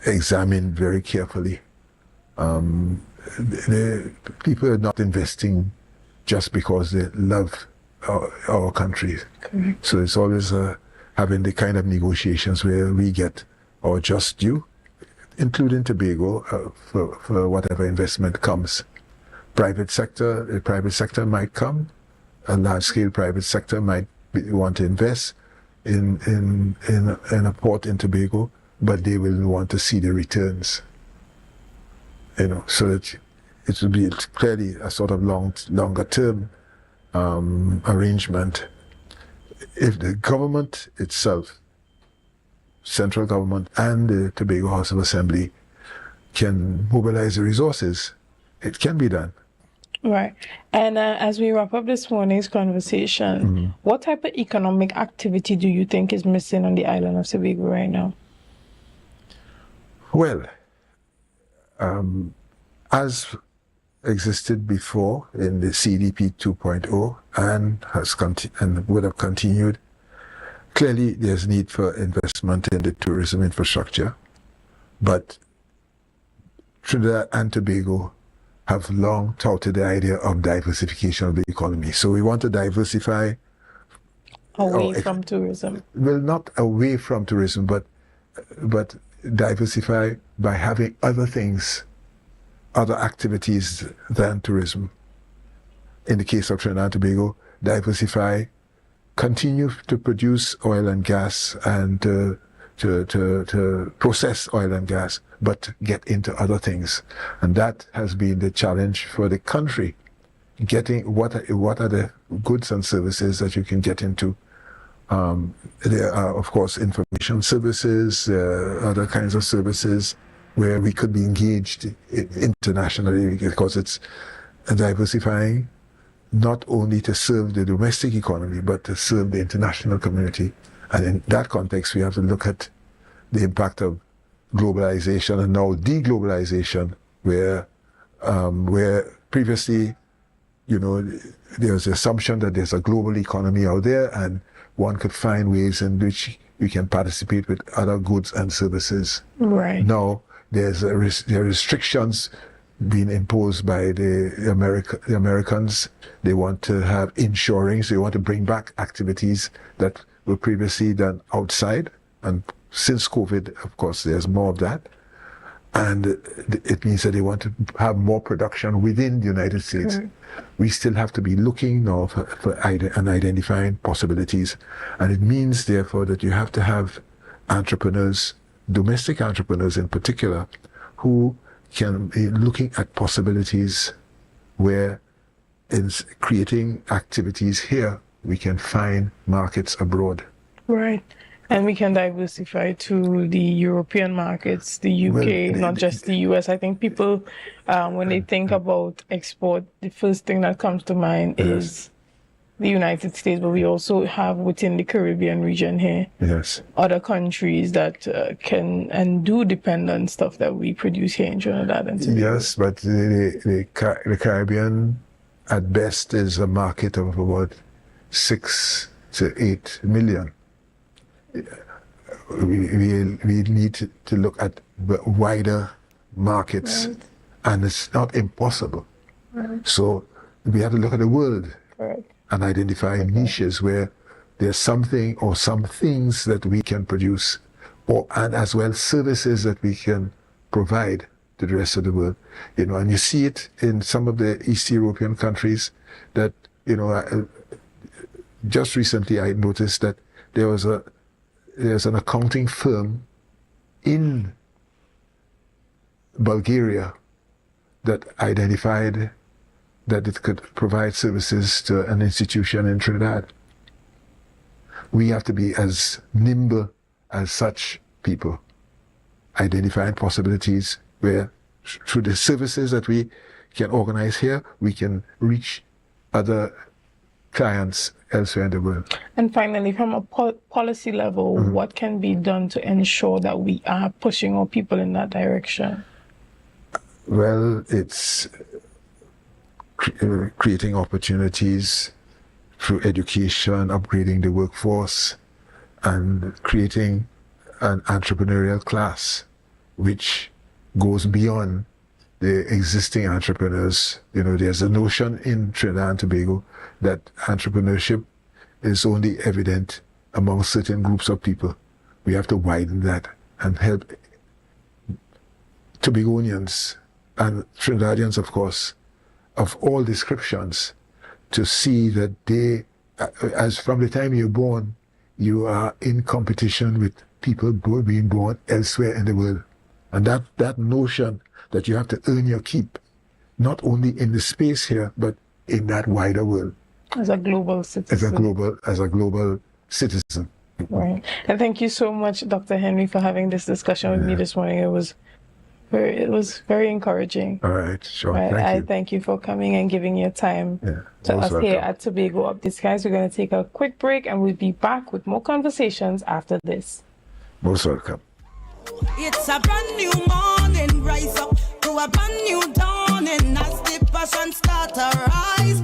Speaker 1: examined very carefully. The people are not investing just because they love our country.
Speaker 23: Correct.
Speaker 1: So it's always having the kind of negotiations where we get our just due, including Tobago, for whatever investment comes. The private sector might come, a large-scale private sector might want to invest in a port in Tobago, but they will want to see the returns. So that it will be clearly a sort of longer-term arrangement. If the government itself, central government and the Tobago House of Assembly, can mobilize the resources, it can be done.
Speaker 23: Right. And as we wrap up this morning's conversation, what type of economic activity do you think is missing on the island of Tobago right now?
Speaker 1: Well, as existed before in the CDP 2.0 and would have continued, clearly there's need for investment in the tourism infrastructure, but Trinidad and Tobago have long touted the idea of diversification of the economy. So we want to diversify
Speaker 23: away from tourism.
Speaker 1: Well, not away from tourism, but diversify by having other things, other activities than tourism. In the case of Trinidad and Tobago, diversify, continue to produce oil and gas and to process oil and gas, but get into other things. And that has been the challenge for the country, getting what are the goods and services that you can get into. There are, of course, information services, other kinds of services where we could be engaged internationally, because it's diversifying not only to serve the domestic economy, but to serve the international community. And in that context, we have to look at the impact of globalization and now deglobalization, where previously, there's the assumption that there's a global economy out there and one could find ways in which we can participate with other goods and services.
Speaker 23: Right.
Speaker 1: Now, there are restrictions being imposed by the Americans. They want to have insuring, so they want to bring back activities that were previously done outside. And since COVID, of course, there's more of that. And it means that they want to have more production within the United States.
Speaker 23: Right.
Speaker 1: We still have to be looking now and identifying possibilities. And it means, therefore, that you have to have entrepreneurs domestic entrepreneurs in particular, who can be looking at possibilities where in creating activities here, we can find markets abroad.
Speaker 23: Right. And we can diversify to the European markets, the UK, not just the US. I think people, when they think about export, the first thing that comes to mind is the United States, but we also have within the Caribbean region here other countries that can and do depend on stuff that we produce here in Trinidad and Tobago.
Speaker 1: Yes, but the Caribbean at best is a market of about 6 to 8 million. We need to look at wider markets, and it's not impossible. So we have to look at the world and identify niches where there's something or some things that we can produce, and as well services that we can provide to the rest of the world. And you see it in some of the East European countries that, just recently I noticed that there's an accounting firm in Bulgaria that identified that it could provide services to an institution in Trinidad. We have to be as nimble as such people, identifying possibilities where through the services that we can organize here, we can reach other clients elsewhere in the world.
Speaker 23: And finally, from a policy level, what can be done to ensure that we are pushing our people in that direction?
Speaker 1: Well, it's creating opportunities through education, upgrading the workforce, and creating an entrepreneurial class which goes beyond the existing entrepreneurs. There's a notion in Trinidad and Tobago that entrepreneurship is only evident among certain groups of people. We have to widen that and help Tobagonians and Trinidadians, of course, of all descriptions, to see that they, as from the time you're born, you are in competition with people being born elsewhere in the world. And that notion that you have to earn your keep, not only in the space here, but in that wider world.
Speaker 23: As a global citizen.
Speaker 1: As a global citizen.
Speaker 23: Right. And thank you so much, Dr. Henry, for having this discussion with me this morning. It was very encouraging.
Speaker 1: All right, sure.
Speaker 23: I thank you for coming and giving your time to us here at Tobago Updates. Guys, we're going to take a quick break and we'll be back with more conversations after this.
Speaker 1: Most welcome.
Speaker 6: It's a brand new morning, rise up to a brand new dawning as the passion start to rise.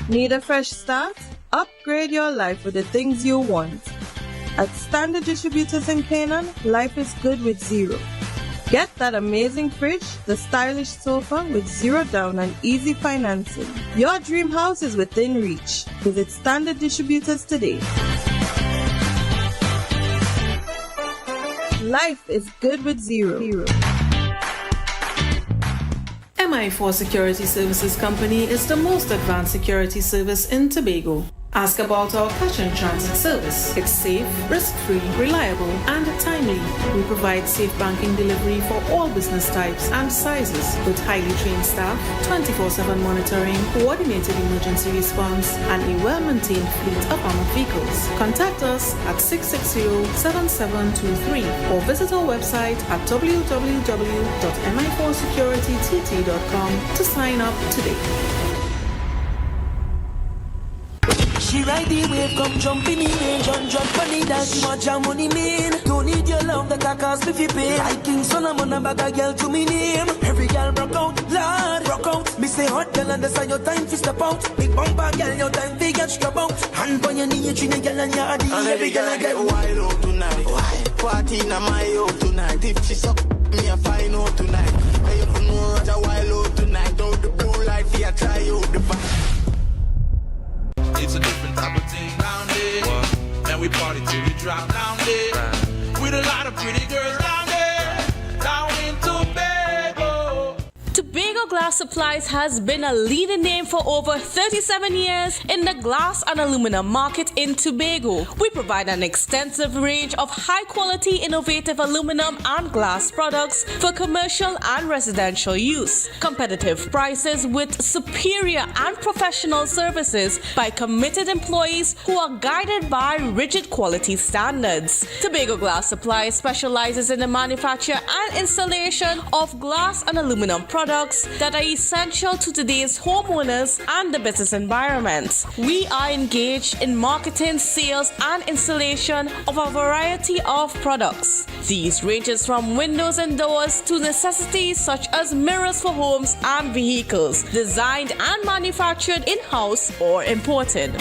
Speaker 4: Need a fresh start? Upgrade your life with the things you want. At Standard Distributors in Canaan, life is good with zero. Get that amazing fridge, the stylish sofa with zero down and easy financing. Your dream house is within reach. Visit Standard Distributors today. Life is good with zero.
Speaker 15: MI4 Security Services Company is the most advanced security service in Tobago. Ask about our cash and transit service. It's safe, risk-free, reliable, and timely. We provide safe banking delivery for all business types and sizes with highly trained staff, 24/7 monitoring, coordinated emergency response, and a well-maintained fleet of armored vehicles. Contact us at 660-7723 or visit our website at www.mi4securitytt.com to sign up today.
Speaker 6: She ride the wave, come jump in the range, 100 funny that she want your money mean. Don't need your love, that I cost me fi pay. Like King Solomon, a bag a girl to me name. Every girl broke out, Lord, broke out. Me say hot girl, understand your time fi step out. Big bumper girl, your time fi get strap out. Hand on your knee, Trina girl and your body.
Speaker 10: And every girl I get wild out tonight. Why? Party in my out tonight. If she suck, me a fine out tonight. I don't know what a wild out tonight. Out the blue light, fi a try out the back.
Speaker 16: It's a different type of thing down there. And we party till we drop down there. With a lot of pretty girls down there. Down in Tobago.
Speaker 9: Tobago Glass Supplies has been a leading name for over 37 years in the glass and aluminum market in Tobago. We provide an extensive range of high-quality, innovative aluminum and glass products for commercial and residential use. Competitive prices with superior and professional services by committed employees who are guided by rigid quality standards. Tobago Glass Supplies specializes in the manufacture and installation of glass and aluminum products that are essential to today's homeowners and the business environment. We are engaged in marketing, sales, and installation of a variety of products. These ranges from windows and doors to necessities such as mirrors for homes and vehicles, designed and manufactured in-house or imported.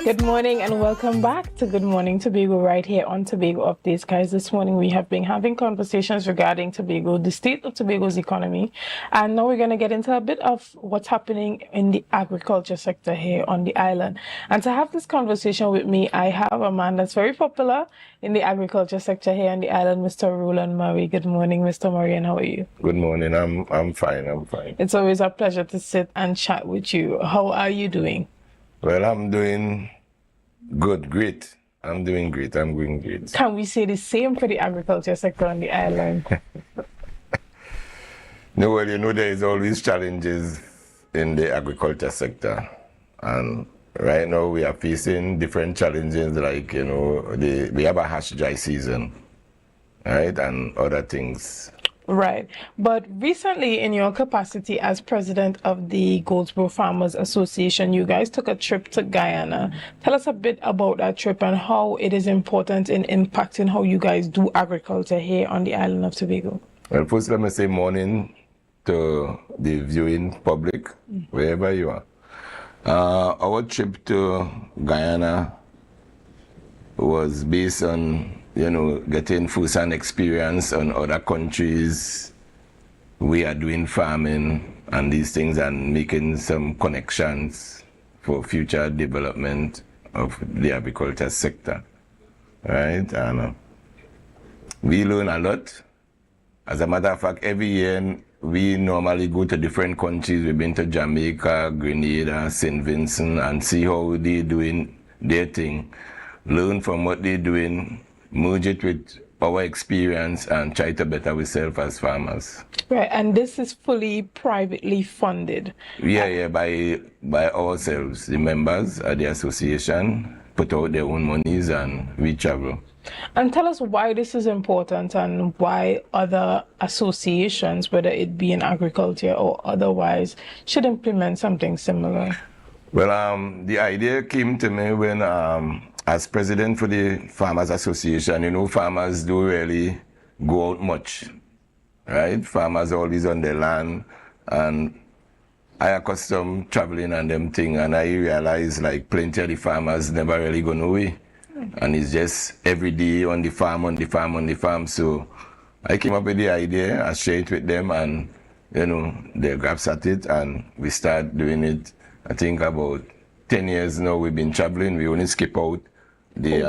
Speaker 23: Good morning and welcome back to Good Morning Tobago right here on Tobago Updates. Guys, this morning we have been having conversations regarding Tobago, the state of Tobago's economy, and now we're going to get into a bit of what's happening in the agriculture sector here on the island. And to have this conversation with me, I have a man that's very popular in the agriculture sector here on the island, Mr. Roland Murray. Good morning, Mr. Murray, and how are you?
Speaker 11: Good morning. I'm fine.
Speaker 23: It's always a pleasure to sit and chat with you. How are you doing?
Speaker 11: Well, I'm doing good, great. I'm doing great.
Speaker 23: Can we say the same for the agriculture sector on the island?
Speaker 11: No, well, you know, there is always challenges in the agriculture sector. And right now we are facing different challenges like, you know, we have a harsh dry season, right? And other things.
Speaker 23: Right. But recently, in your capacity as president of the Goldsboro Farmers Association, you guys took a trip to Guyana. Tell us a bit about that trip and how it is important in impacting how you guys do agriculture here on the island of Tobago.
Speaker 11: Well, first let me say morning to the viewing public, wherever you are. Our trip to Guyana was based on, you know, getting first-hand experience on other countries. We are doing farming and these things and making some connections for future development of the agriculture sector, right? And we learn a lot. As a matter of fact, every year we normally go to different countries. We've been to Jamaica, Grenada, St. Vincent, and see how they're doing their thing. Learn from what they're doing, merge it with our experience and try to better ourselves as farmers.
Speaker 23: Right, and this is fully privately funded.
Speaker 11: Yeah, by ourselves. The members of the association put out their own monies and we travel.
Speaker 23: And tell us why this is important and why other associations, whether it be in agriculture or otherwise, should implement something similar.
Speaker 11: Well, the idea came to me when as president for the Farmers Association, you know, farmers don't really go out much, right? Farmers are always on their land, and I accustomed traveling and them thing, and I realized like plenty of the farmers never really go nowhere, and it's just every day on the farm. So I came up with the idea, I shared it with them, and you know, they grabbed at it, and we started doing it. I think about 10 years now we've been traveling. We only skip out the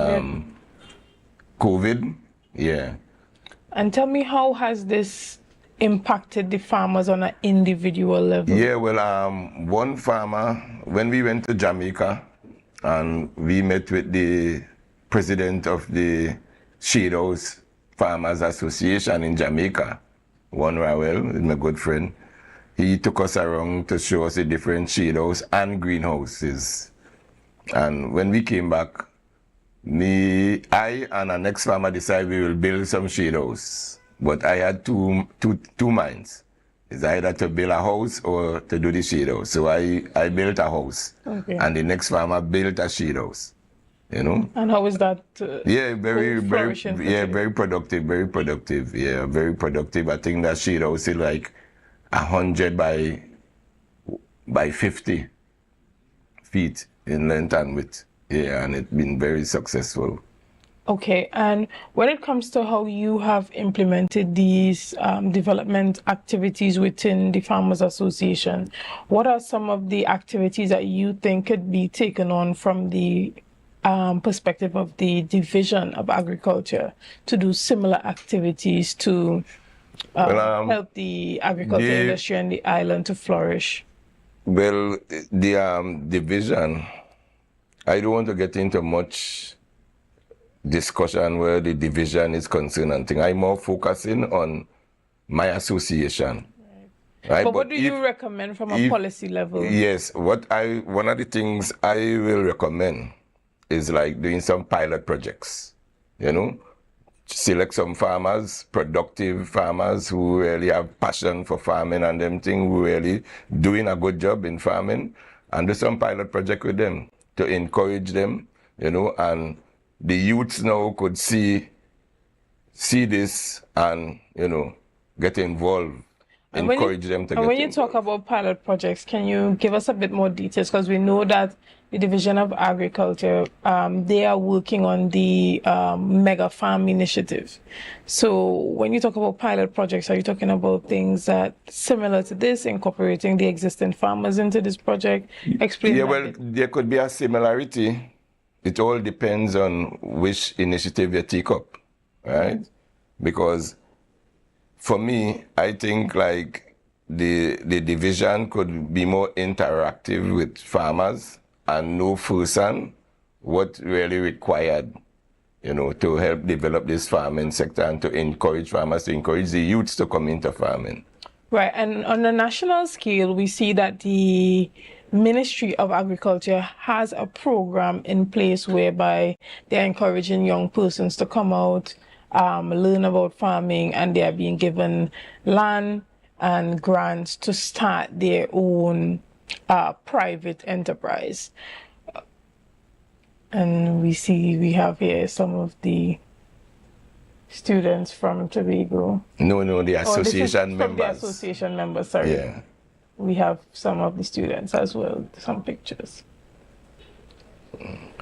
Speaker 11: COVID, yeah.
Speaker 23: And tell me, how has this impacted the farmers on an individual level?
Speaker 11: Yeah, well, one farmer, when we went to Jamaica and we met with the president of the Shade House Farmers Association in Jamaica, Juan Ravel, my good friend, he took us around to show us the different shade house and greenhouses. And when we came back, I and our next farmer decided we will build some shade house. But I had two minds. It's either to build a house or to do the shade house. So I built a house. Okay. And the next farmer built a shade house. you know.
Speaker 23: And how is that?
Speaker 11: Very productive, very productive. Yeah, very productive. I think that sheet house is like 100 by 50 feet in length and width. Yeah, and it's been very successful.
Speaker 23: Okay, and when it comes to how you have implemented these development activities within the Farmers Association, what are some of the activities that you think could be taken on from the perspective of the Division of Agriculture to do similar activities to help the agriculture industry and the island to flourish?
Speaker 11: Well, the division, I don't want to get into much discussion where the division is concerned and thing. I'm more focusing on my association. Right?
Speaker 23: But what do you recommend from a policy level?
Speaker 11: Yes, one of the things I will recommend is like doing some pilot projects, you know, select some farmers, productive farmers who really have passion for farming and them thing, who really doing a good job in farming, and do some pilot project with them to encourage them, you know, and the youths now could see this and, you know, get involved, encourage them to get involved.
Speaker 23: And when you talk about pilot projects, can you give us a bit more details? Because we know that the Division of Agriculture, they are working on the Mega Farm Initiative. So when you talk about pilot projects, are you talking about things that similar to this, incorporating the existing farmers into this project? Explain that.
Speaker 11: Well, there could be a similarity. It all depends on which initiative you take up, right? Because for me, I think like the division could be more interactive with farmers and know firsthand what really required, you know, to help develop this farming sector and to encourage farmers, to encourage the youths to come into farming.
Speaker 23: Right, and on a national scale, we see that the Ministry of Agriculture has a program in place whereby they're encouraging young persons to come out, learn about farming, and they are being given land and grants to start their own private enterprise. And we have here some of the students from Tobago.
Speaker 11: No, the association members.
Speaker 23: From the association members, sorry.
Speaker 11: Yeah.
Speaker 23: We have some of the students as well, some pictures.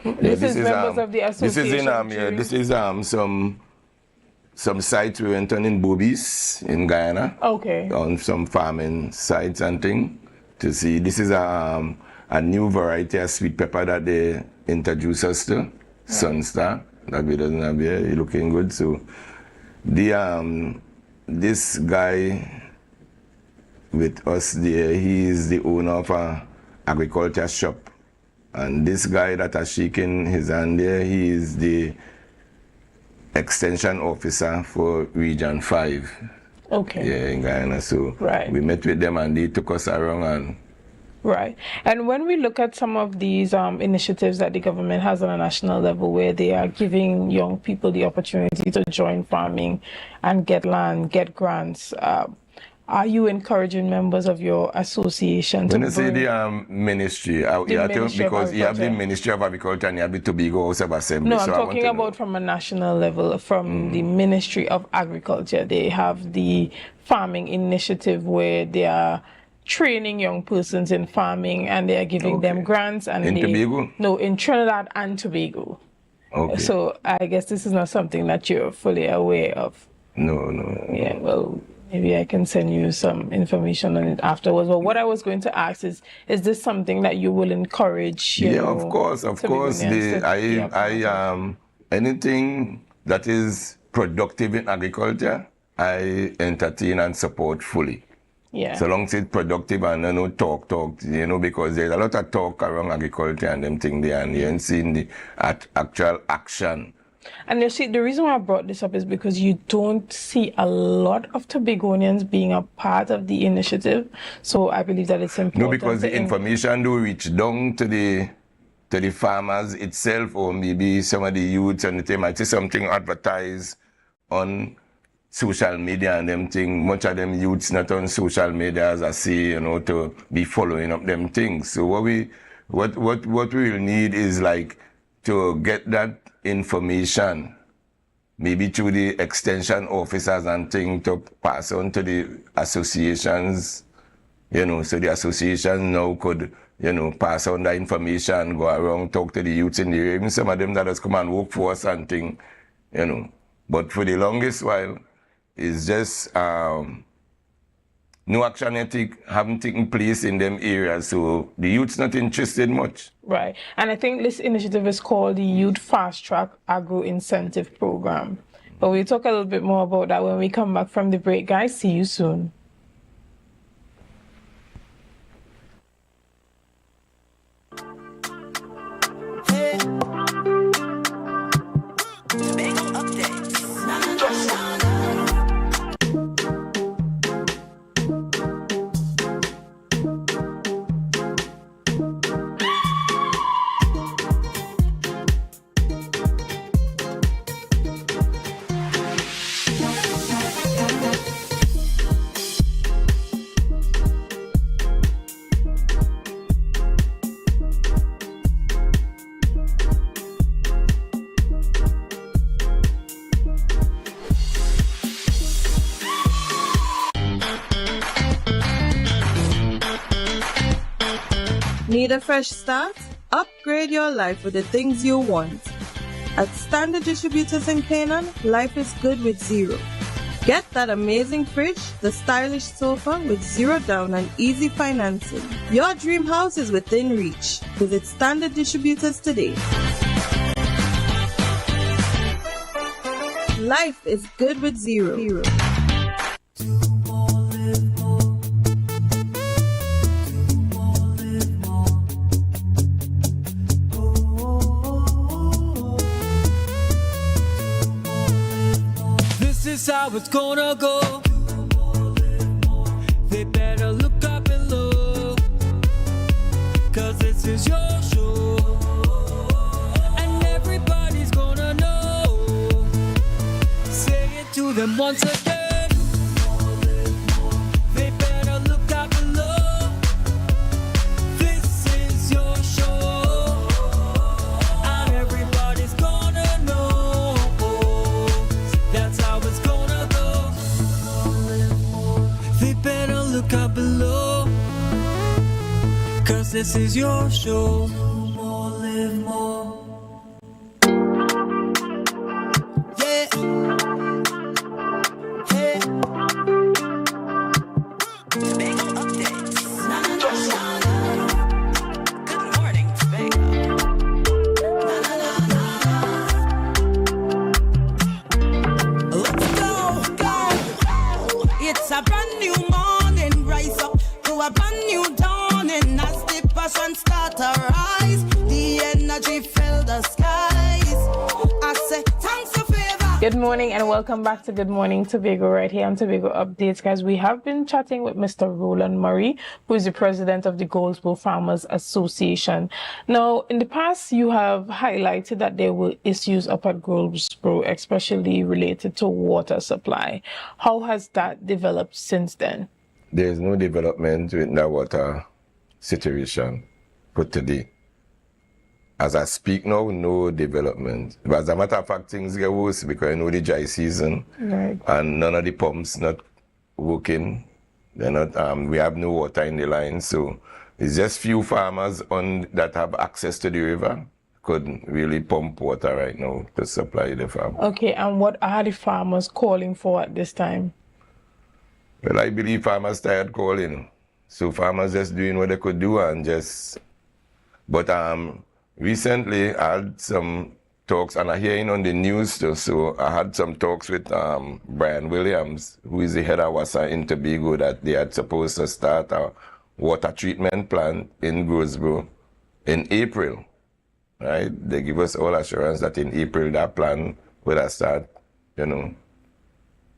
Speaker 23: This is members of the association.
Speaker 11: This is some sites we went on in Boobies in Guyana.
Speaker 23: Okay.
Speaker 11: On some farming sites and thing to see. This is a new variety of sweet pepper that they introduced us to, right. Sunstar. That we doesn't have here. It's looking good. So this guy with us there, he is the owner of a agriculture shop. And this guy that is shaking his hand there, he is the extension officer for Region 5.
Speaker 23: Okay.
Speaker 11: Yeah, in Guyana. So we met with them and they took us around and
Speaker 23: right. And when we look at some of these initiatives that the government has on a national level where they are giving young people the opportunity to join farming and get land, get grants, are you encouraging members of your association to
Speaker 11: when you say the ministry, because you have the Ministry of Agriculture and you have the Tobago House of Assembly.
Speaker 23: No, I'm talking about from a national level, from the Ministry of Agriculture. They have the farming initiative where they are training young persons in farming and they are giving them grants. And
Speaker 11: in Tobago?
Speaker 23: No, in Trinidad and Tobago.
Speaker 11: Okay.
Speaker 23: So I guess this is not something that you're fully aware of.
Speaker 11: No.
Speaker 23: Yeah, well, maybe I can send you some information on it afterwards. But what I was going to ask is this something that you will encourage?
Speaker 11: Of course. Anything that is productive in agriculture, I entertain and support fully.
Speaker 23: Yeah.
Speaker 11: So long as it's productive and talk, because there's a lot of talk around agriculture and them things there, and you ain't seen the actual action.
Speaker 23: And you see, the reason why I brought this up is because you don't see a lot of Tobagonians being a part of the initiative. So I believe that it's important.
Speaker 11: No, because the information do reach down to the farmers itself, or maybe some of the youths, and they might see something advertised on social media and them thing. Much of them youths not on social media, as I see, to be following up them things. So what we will need is like to get that information, maybe through the extension officers and things, to pass on to the associations, you know, so the association now could, you know, pass on that information, go around, talk to the youths in the area, even some of them that has come and work for us and things, you know. But for the longest while, it's just no action haven't taken place in them areas, so the youth's not interested much.
Speaker 23: Right, and I think this initiative is called the Youth Fast Track Agro Incentive Program. But we'll talk a little bit more about that when we come back from the break, guys. See you soon.
Speaker 4: Need a fresh start? Upgrade your life with the things you want. At Standard Distributors in Canaan, life is good with zero. Get that amazing fridge, the stylish sofa with zero down and easy financing. Your dream house is within reach. Visit Standard Distributors today. Life is good with zero.
Speaker 6: This is how it's gonna go. They better look up below, 'cause this is your show, and everybody's gonna know. Say it to them once again. They better look up below. This is your show, and everybody's gonna know. That's how it's gonna go. They better look up below, 'cause this is your show. Live more. Yeah. Hey. Tobago updates. Good morning, Tobago. Let's go. It's a brand new morning. Rise up to a brand new dawning. As the passion start to rise, the energy fill the skies. I say thanks for favor.
Speaker 23: Good morning and welcome back to Good Morning Tobago right here on Tobago Updates. Guys, we have been chatting with Mr. Roland Murray, who is the president of the Goldsboro Farmers Association. Now, in the past, you have highlighted that there were issues up at Goldsboro, especially related to water supply. How has that developed since then?
Speaker 11: There is no development with the water situation put today. As I speak now, no development. But as a matter of fact, things get worse because I know the dry season,
Speaker 23: Right.
Speaker 11: and none of the pumps not working. They're not. We have no water in the line, so it's just few farmers that have access to the river could really pump water right now to supply the farm.
Speaker 23: Okay, and what are the farmers calling for at this time?
Speaker 11: Well, I believe farmers tired calling, so farmers just doing what they could do and just. But recently I had some talks, and I'm hearing on the news too, so I had some talks with Brian Williams, who is the head of WASA in Tobago, that they had supposed to start a water treatment plant in Goldsboro in April, right? They give us all assurance that in April that plan would have started,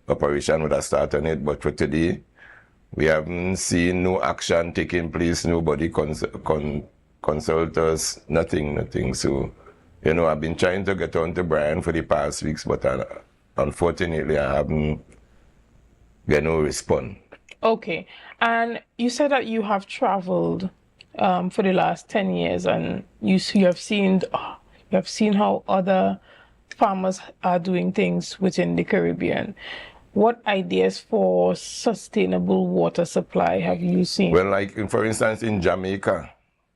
Speaker 11: operation would have started on it, but for today, we haven't seen no action taking place, nobody consult us, nothing. So, I've been trying to get on to Brian for the past weeks, but unfortunately, I haven't got no response.
Speaker 23: Okay, and you said that you have traveled for the last 10 years, and you have seen We have seen how other farmers are doing things within the Caribbean. What ideas for sustainable water supply have you seen?
Speaker 11: Well, like for instance, in Jamaica,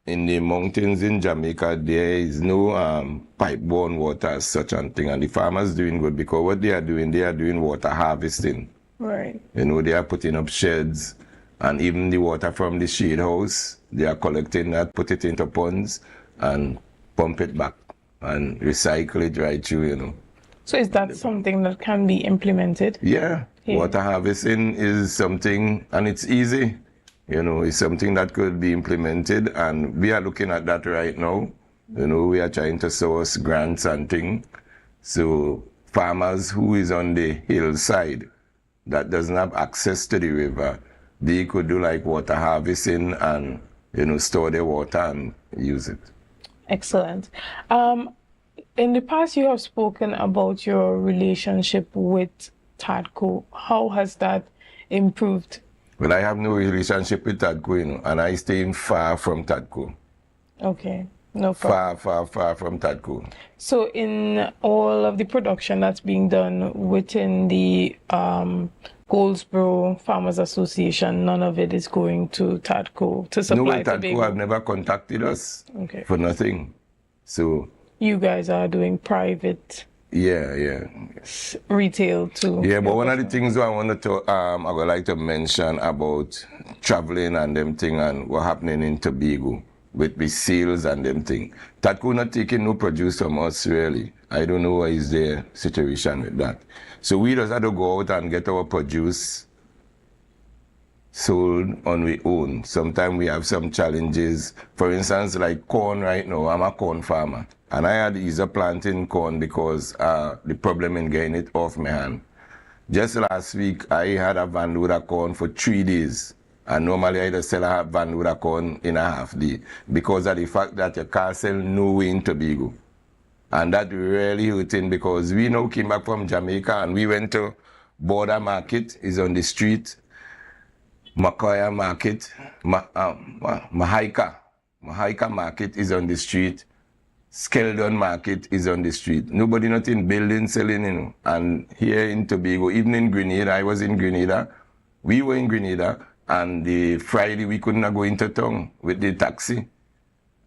Speaker 11: in the mountains in Jamaica, there is no pipe-borne water as such and thing, and the farmers doing good because what they are doing water harvesting.
Speaker 23: Right.
Speaker 11: You know, they are putting up sheds, and even the water from the shade house, they are collecting that, put it into ponds, and pump it back and recycle it right through, you know.
Speaker 23: So is that something that can be implemented?
Speaker 11: Yeah,
Speaker 23: Yeah.
Speaker 11: water harvesting is something, and it's easy. You know, it's something that could be implemented, and we are looking at that right now. You know, we are trying to source grants and things. So farmers who is on the hillside that doesn't have access to the river, they could do like water harvesting and, you know, store their water and use it.
Speaker 23: Excellent. In the past, you have spoken about your relationship with TADCO. How has that improved?
Speaker 11: Well, I have no relationship with TADCO, you know, and I stay far from TADCO.
Speaker 23: Okay, no problem.
Speaker 11: Far from TADCO.
Speaker 23: So in all of the production that's being done within the Goldsboro Farmers Association, none of it is going to TADCO to supply
Speaker 11: No,
Speaker 23: Tobago?
Speaker 11: TADCO have never contacted us for nothing. So
Speaker 23: you guys are doing private
Speaker 11: yeah.
Speaker 23: retail too.
Speaker 11: Yeah, but one of the things I wanted to I would like to mention about traveling and them thing and what happening in Tobago with the sales and them thing. TADCO not taking no produce from us really. I don't know what is their situation with that. So we just have to go out and get our produce sold on our own. Sometimes we have some challenges. For instance, like corn right now, I'm a corn farmer. And I had easier planting corn because the problem in getting it off my hand. Just last week, I had a van load of corn for 3 days. And normally I just sell a van load of corn in a half day because of the fact that you can't sell nowhere in Tobago. And that really hurting because we now came back from Jamaica and we went to Border Market, is on the street. Macoya Market, Mahaika Market is on the street. Skeldon Market is on the street. Nobody not in building selling, you know. And here in Tobago, even in Grenada, I was in Grenada. We were in Grenada, and the Friday we couldn't go into town with the taxi.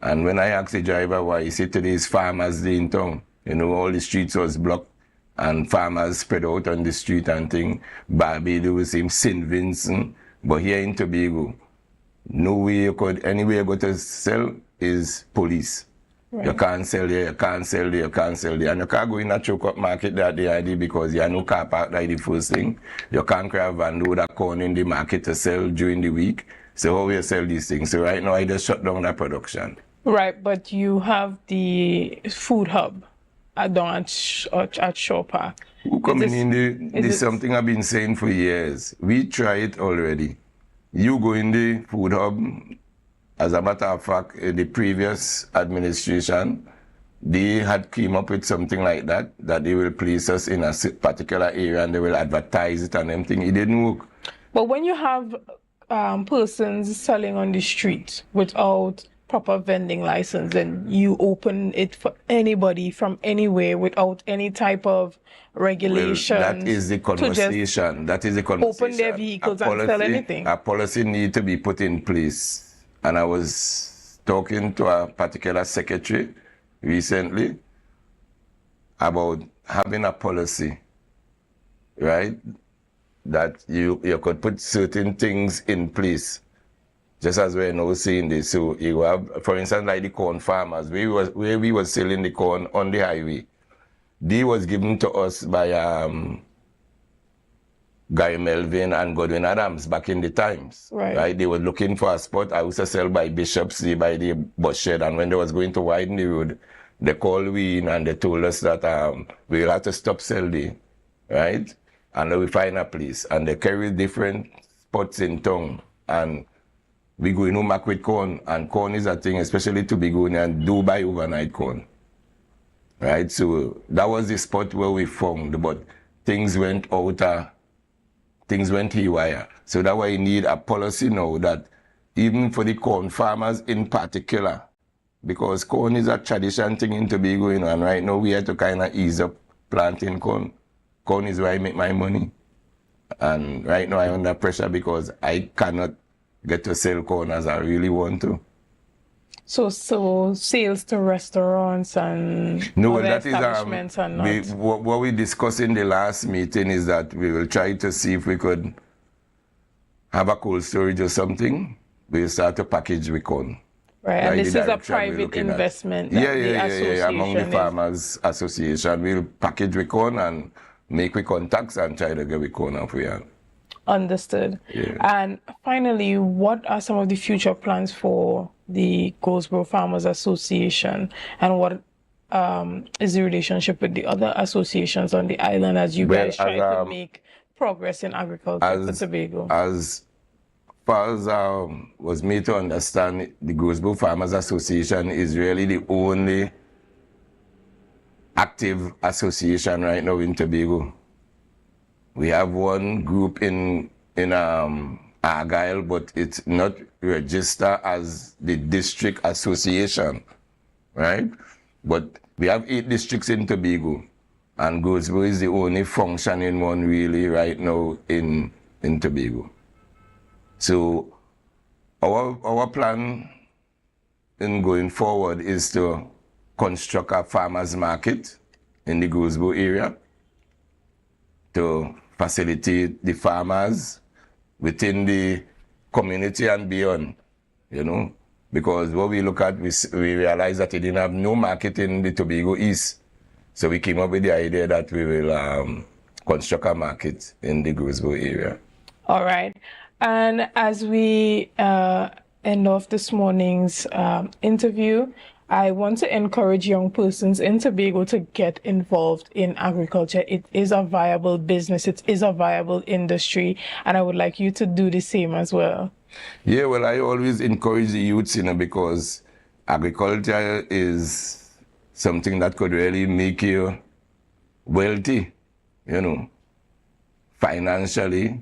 Speaker 11: And when I asked the driver why, he said today is Farmers Day in town. You know, all the streets was blocked and farmers spread out on the street and thing. Barbados, St. Vincent. But here in Tobago, no way you could, anywhere you go to sell is police. Right. You can't sell there, you can't sell there, you can't sell there. And you can't go in a choke up market that day ID because you have no car park, like the first thing. You can't grab and load a corn in the market to sell during the week. So how will you sell these things? So right now I just shut down that production.
Speaker 23: Right, but you have the food hub down at Shaw Park.
Speaker 11: Who coming in this something I've been saying for years. We try it already. You go in the food hub, as a matter of fact, the previous administration, they had came up with something like that they will place us in a particular area and they will advertise it and everything. It didn't work.
Speaker 23: But when you have persons selling on the street without proper vending license and you open it for anybody from anywhere without any type of regulation.
Speaker 11: Well, that is the conversation. That is the conversation.
Speaker 23: Open their vehicles and sell anything.
Speaker 11: A policy need to be put in place. And I was talking to a particular secretary recently about having a policy, right? That you could put certain things in place. Just as we're now saying this, so you have, for instance, like the corn farmers, where we were selling the corn on the highway, they was given to us by Guy Melvin and Godwin Adams back in the times. Right? They were looking for a spot. I used to sell by Bishop's, by the bus shed, and when they was going to widen the road, they called we in and they told us that we'll have to stop selling, right? And then we find a place, and they carry different spots in town, and we go in Umak with corn, and corn is a thing, especially Tobago, and do buy overnight corn. Right? So that was the spot where we found, but things went out, things went haywire. So that's why you need a policy now that even for the corn farmers in particular, because corn is a tradition thing in Tobago, you know, and right now we have to kind of ease up planting corn. Corn is where I make my money. And right now I'm under pressure because I cannot get to sell corn as I really want to.
Speaker 23: So sales to restaurants and
Speaker 11: no,
Speaker 23: other
Speaker 11: that
Speaker 23: establishments are not.
Speaker 11: What we discussed in the last meeting is that we will try to see if we could have a cold storage or something. We'll start to package with corn.
Speaker 23: Right, and this is a private investment.
Speaker 11: Yeah, among the Farmers Association. We'll package with corn and make with contacts and try to get with corn off here.
Speaker 23: Understood.
Speaker 11: Yeah.
Speaker 23: And finally, what are some of the future plans for the Goldsboro Farmers Association, and what is the relationship with the other associations on the island as you guys try to make progress in agriculture for Tobago?
Speaker 11: As far as was made to understand, the Goldsboro Farmers Association is really the only active association right now in Tobago. We have one group in Argyle, but it's not registered as the district association, right? But we have 8 districts in Tobago, and Goldsboro is the only functioning one really right now in Tobago. So our plan in going forward is to construct a farmers market in the Goldsboro area to facilitate the farmers within the community and beyond, you know, because what we look at, we realize that it didn't have no market in the Tobago East. So we came up with the idea that we will construct a market in the Goldsboro area.
Speaker 23: All right. And as we end off this morning's interview, I want to encourage young persons in Tobago to get involved in agriculture. It is a viable business. It is a viable industry. And I would like you to do the same as well.
Speaker 11: Yeah, well, I always encourage the youths, you know, because agriculture is something that could really make you wealthy, you know, financially,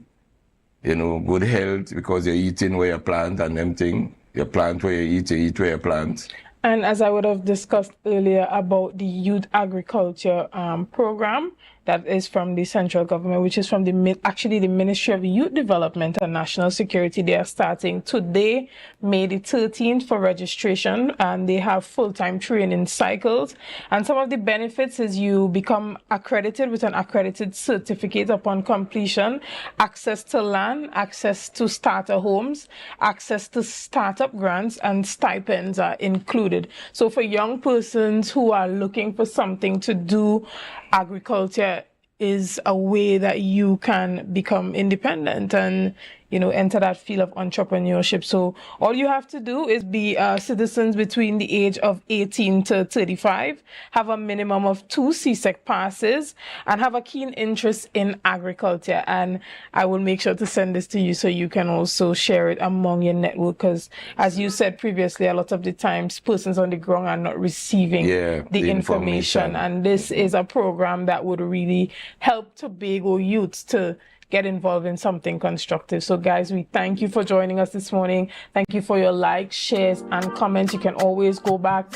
Speaker 11: you know, good health, because you're eating where you plant and them thing. You plant where you eat where you plant.
Speaker 23: And as I would have discussed earlier about the youth agriculture program that is from the central government, which is from the Ministry of Youth Development and National Security. They are starting today, May the 13th, for registration, and they have full-time training cycles. And some of the benefits is you become accredited with an accredited certificate upon completion, access to land, access to starter homes, access to startup grants, and stipends are included. So for young persons who are looking for something to do, agriculture is a way that you can become independent and, you know, enter that field of entrepreneurship. So all you have to do is be citizens between the age of 18 to 35, have a minimum of 2 CSEC passes, and have a keen interest in agriculture. And I will make sure to send this to you so you can also share it among your network, because as you said previously, a lot of the times persons on the ground are not receiving the information. And this is a program that would really help Tobago youths to get involved in something constructive. So guys, we thank you for joining us this morning. Thank you for your likes, shares, and comments. You can always go back,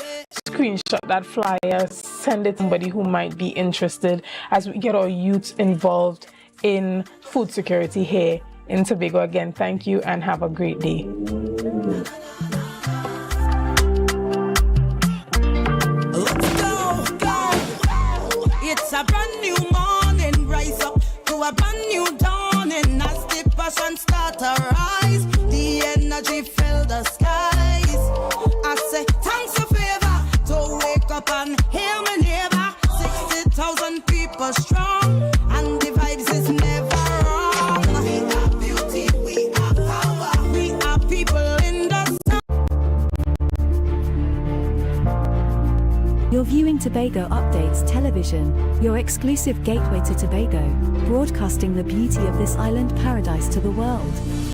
Speaker 23: screenshot that flyer, send it to somebody who might be interested as we get our youths involved in food security here in Tobago. Again, thank you and have a great day.
Speaker 6: It's a brand new morning, rise up to a brand new dawning. As the passion start to rise, the energy fill the skies. I say thanks a favor to wake up and hear me neighbor. 60,000 people strong, and the vibes is never wrong. We are beauty, we are power, we are people in the sun.
Speaker 12: You're viewing Tobago Updates Television, your exclusive gateway to Tobago, broadcasting the beauty of this island paradise to the world.